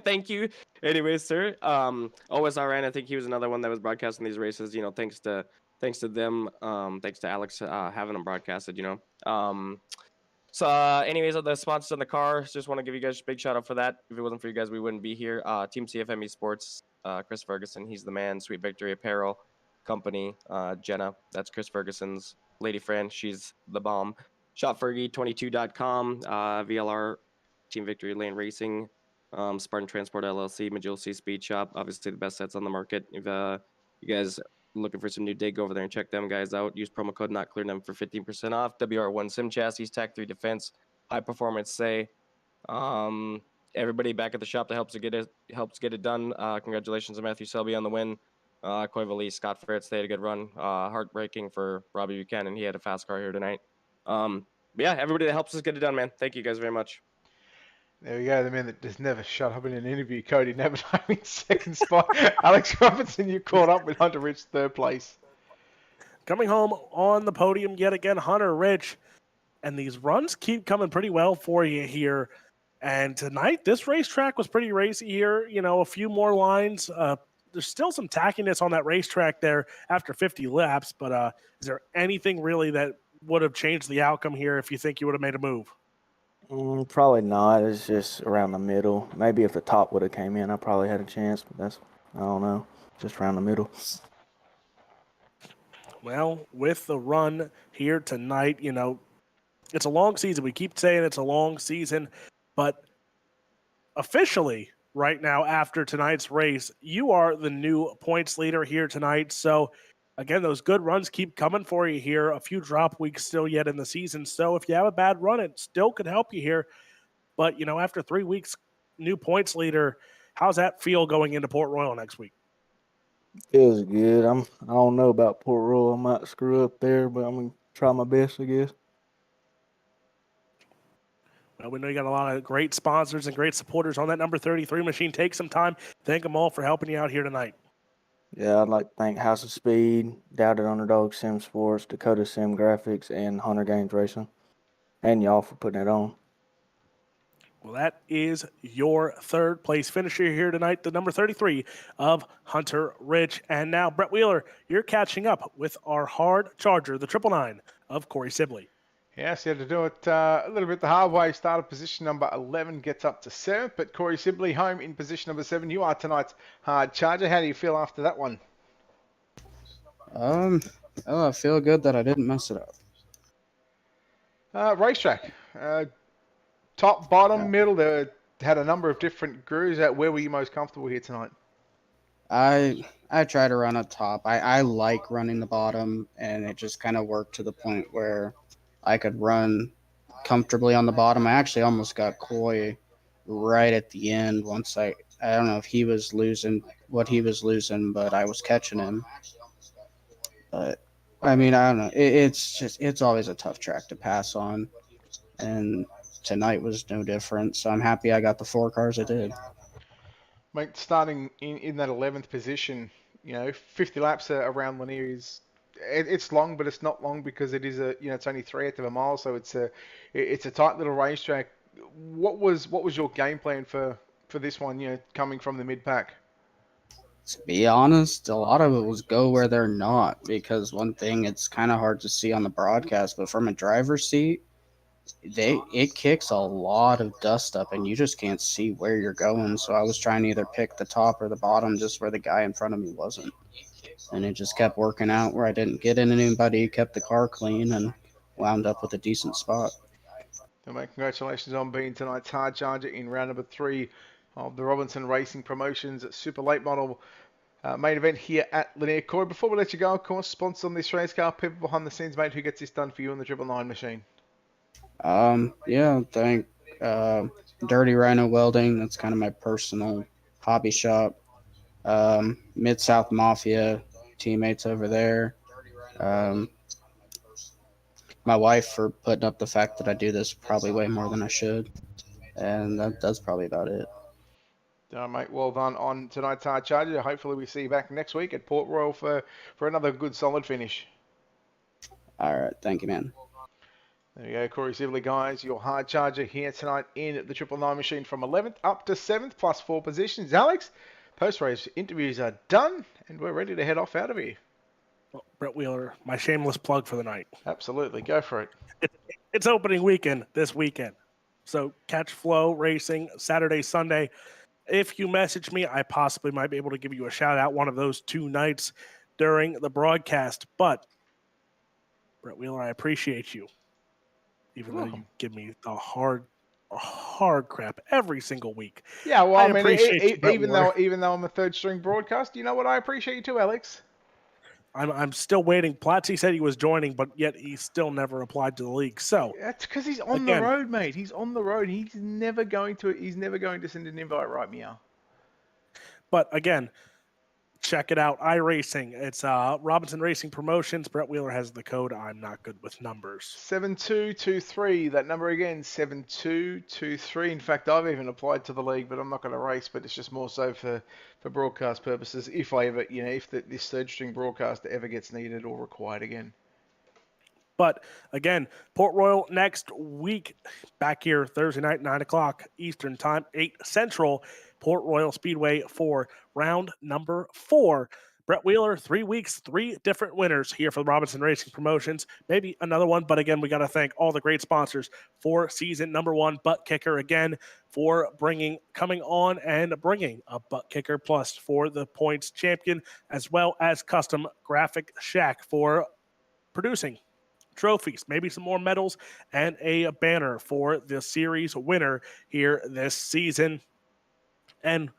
thank you. Anyways, sir. OSRN, I think he was another one that was broadcasting these races. Thanks to them. Thanks to Alex having them broadcasted. So, anyways, the sponsors on the car, just want to give you guys a big shout out for that. If it wasn't for you guys, we wouldn't be here. Team CFME Sports, Chris Ferguson, he's the man. Sweet Victory Apparel Company, Jenna, that's Chris Ferguson's lady friend. She's the bomb. ShopFergie22.com, VLR, Team Victory Lane Racing, Spartan Transport LLC, Magility Speed Shop, obviously the best sets on the market. If you guys looking for some new dig, go over there and check them guys out. Use promo code NotClearNum for 15% off. WR1 Sim Chassis, Tac 3 Defense, High Performance Say. Everybody back at the shop that helps get it done. Congratulations to Matthew Selby on the win. Coy Valise, Scott Fritz, they had a good run. Heartbreaking for Robbie Buchanan. He had a fast car here tonight. But yeah, everybody that helps us get it done, man. Thank you guys very much. There we go, the man that just never shut up in an interview, Cody, never in second spot. Alex Robinson, you caught up with Hunter Rich, third place. Coming home on the podium yet again, Hunter Rich. And these runs keep coming pretty well for you here. And tonight, this racetrack was pretty racy here. A few more lines. There's still some tackiness on that racetrack there after 50 laps. But is there anything really that would have changed the outcome here if you think you would have made a move? Probably not. It's just around the middle. Maybe if the top would have came in, I probably had a chance. But I don't know. Just around the middle. Well, with the run here tonight, it's a long season. We keep saying it's a long season, but officially right now after tonight's race, you are the new points leader here tonight. So again, those good runs keep coming for you here. A few drop weeks still yet in the season. So if you have a bad run, it still could help you here. But, after 3 weeks, new points leader, how's that feel going into Port Royal next week? It was good. I don't know about Port Royal. I might screw up there, but I'm gonna try my best, I guess. Well, we know you got a lot of great sponsors and great supporters on that number 33 machine. Take some time. Thank them all for helping you out here tonight. Yeah, I'd like to thank House of Speed, Doubted Underdog Sim Sports, Dakota Sim Graphics, and Hunter Games Racing, and y'all for putting it on. Well, that is your third place finisher here tonight, the number 33 of Hunter Ridge. And now, Brett Wheeler, you're catching up with our hard charger, the 999 of Corey Sibley. Yes, he had to do it a little bit the hard way. Started position number 11, gets up to 7th, but Corey Sibley home in position number 7. You are tonight's hard charger. How do you feel after that one? Oh, I feel good that I didn't mess it up. Racetrack. Top, bottom, Yeah. middle. They had a number of different grooves. Where were you most comfortable here tonight? I try to run up top. I like running the bottom, and it just kind of worked to the point where I could run comfortably on the bottom. I actually almost got Coy right at the end once I don't know if he was losing what he was losing, but I was catching him. But I mean, I don't know. It's always a tough track to pass on, and tonight was no different. So I'm happy I got the 4 cars I did. Mate, starting in that 11th position, 50 laps around Lanier it's long, but it's not long because it is it's only 3/8 of a mile, so it's a tight little racetrack. What was your game plan for this one? Coming from the mid pack. To be honest, a lot of it was go where they're not because one thing it's kind of hard to see on the broadcast, but from a driver's seat, it kicks a lot of dust up and you just can't see where you're going. So I was trying to either pick the top or the bottom just where the guy in front of me wasn't. And it just kept working out where I didn't get in anybody, kept the car clean and wound up with a decent spot. So, mate, congratulations on being tonight's hard charger in round number 3 of the Robinson Racing Promotions Super Late Model main event here at Lanier. Corey, before we let you go, of course, sponsor on this race car, people behind the scenes, mate, who gets this done for you in the 999 machine. Thank Dirty Rhino Welding. That's kind of my personal hobby shop. Mid South Mafia teammates over there. Um, my wife for putting up the fact that I do this probably way more than I should, and that's probably about it. Mate, well done on tonight's hard charger. Hopefully we see you back next week at Port Royal for another good solid finish. All right, thank you, man. There you go, Corey Sibley, guys. Your hard charger here tonight in the 999 machine from 11th up to 7th, plus 4 positions. Alex, post-race interviews are done, and we're ready to head off out of here. Well, Brett Wheeler, my shameless plug for the night. Absolutely, go for it. It's opening weekend this weekend. So catch Flow Racing Saturday, Sunday. If you message me, I possibly might be able to give you a shout out one of those 2 nights during the broadcast. But, Brett Wheeler, I appreciate you. Even though you give me the hard crap every single week. Yeah, well, I mean, appreciate you, even though I'm a third string broadcast, you know what? I appreciate you too, Alex. I'm still waiting. Platzi said he was joining, but yet he still never applied to the league. So that's because he's on the road, mate. He's on the road. He's never going to send an invite right meow. But again, check it out. iRacing. It's Robinson Racing Promotions. Brett Wheeler has the code. I'm not good with numbers. 7223. That number again, 7223. In fact, I've even applied to the league, but I'm not going to race. But it's just more so for broadcast purposes. If I ever, if this third string broadcast ever gets needed or required again. But again, Port Royal next week, back here Thursday night, 9 o'clock Eastern Time, 8 Central, Port Royal Speedway for round number 4. Brett Wheeler, 3 weeks, 3 different winners here for the Robinson Racing Promotions. Maybe another one, but again, we got to thank all the great sponsors for season number 1, Butt Kicker, again, for coming on and bringing a Butt Kicker Plus for the points champion, as well as Custom Graphic Shack for producing trophies, maybe some more medals, and a banner for the series winner here this season. And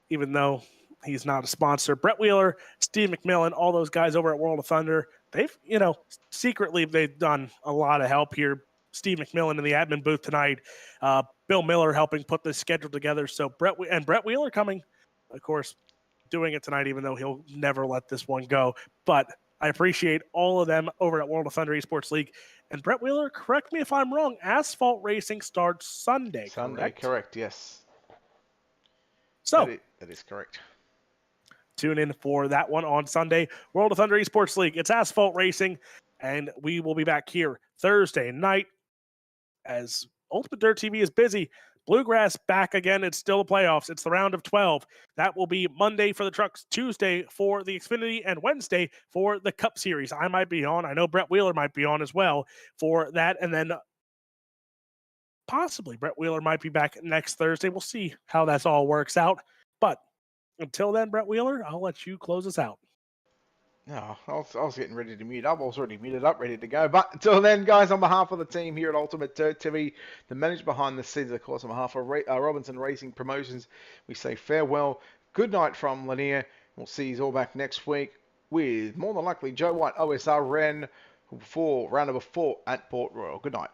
even though he's not a sponsor, Brett Wheeler, Steve McMillan, all those guys over at World of Thunder, they've, secretly they've done a lot of help here. Steve McMillan in the admin booth tonight, Bill Miller helping put this schedule together. So Brett Wheeler coming, of course, doing it tonight, even though he'll never let this one go. But I appreciate all of them over at World of Thunder Esports League. And Brett Wheeler, correct me if I'm wrong, asphalt racing starts Sunday, Sunday, correct, yes. So that is correct. Tune in for that one on Sunday. World of Thunder Esports League. It's asphalt racing, and we will be back here Thursday night as Ultimate Dirt TV is busy. Bluegrass back again. It's still the playoffs. It's the round of 12. That will be Monday for the trucks, Tuesday for the Xfinity, and Wednesday for the Cup Series. I might be on. I know Brett Wheeler might be on as well for that. And then possibly Brett Wheeler might be back next Thursday. We'll see how that all works out. But until then, Brett Wheeler, I'll let you close us out. No, I was getting ready to mute up. I was already muted up, ready to go. But until then, guys, on behalf of the team here at Ultimate Dirt TV, the manager behind the scenes, of course, on behalf of Robinson Racing Promotions, we say farewell. Good night from Lanier. We'll see you all back next week with, more than likely, Joe White, OSR Ren, for round number 4 at Port Royal. Good night.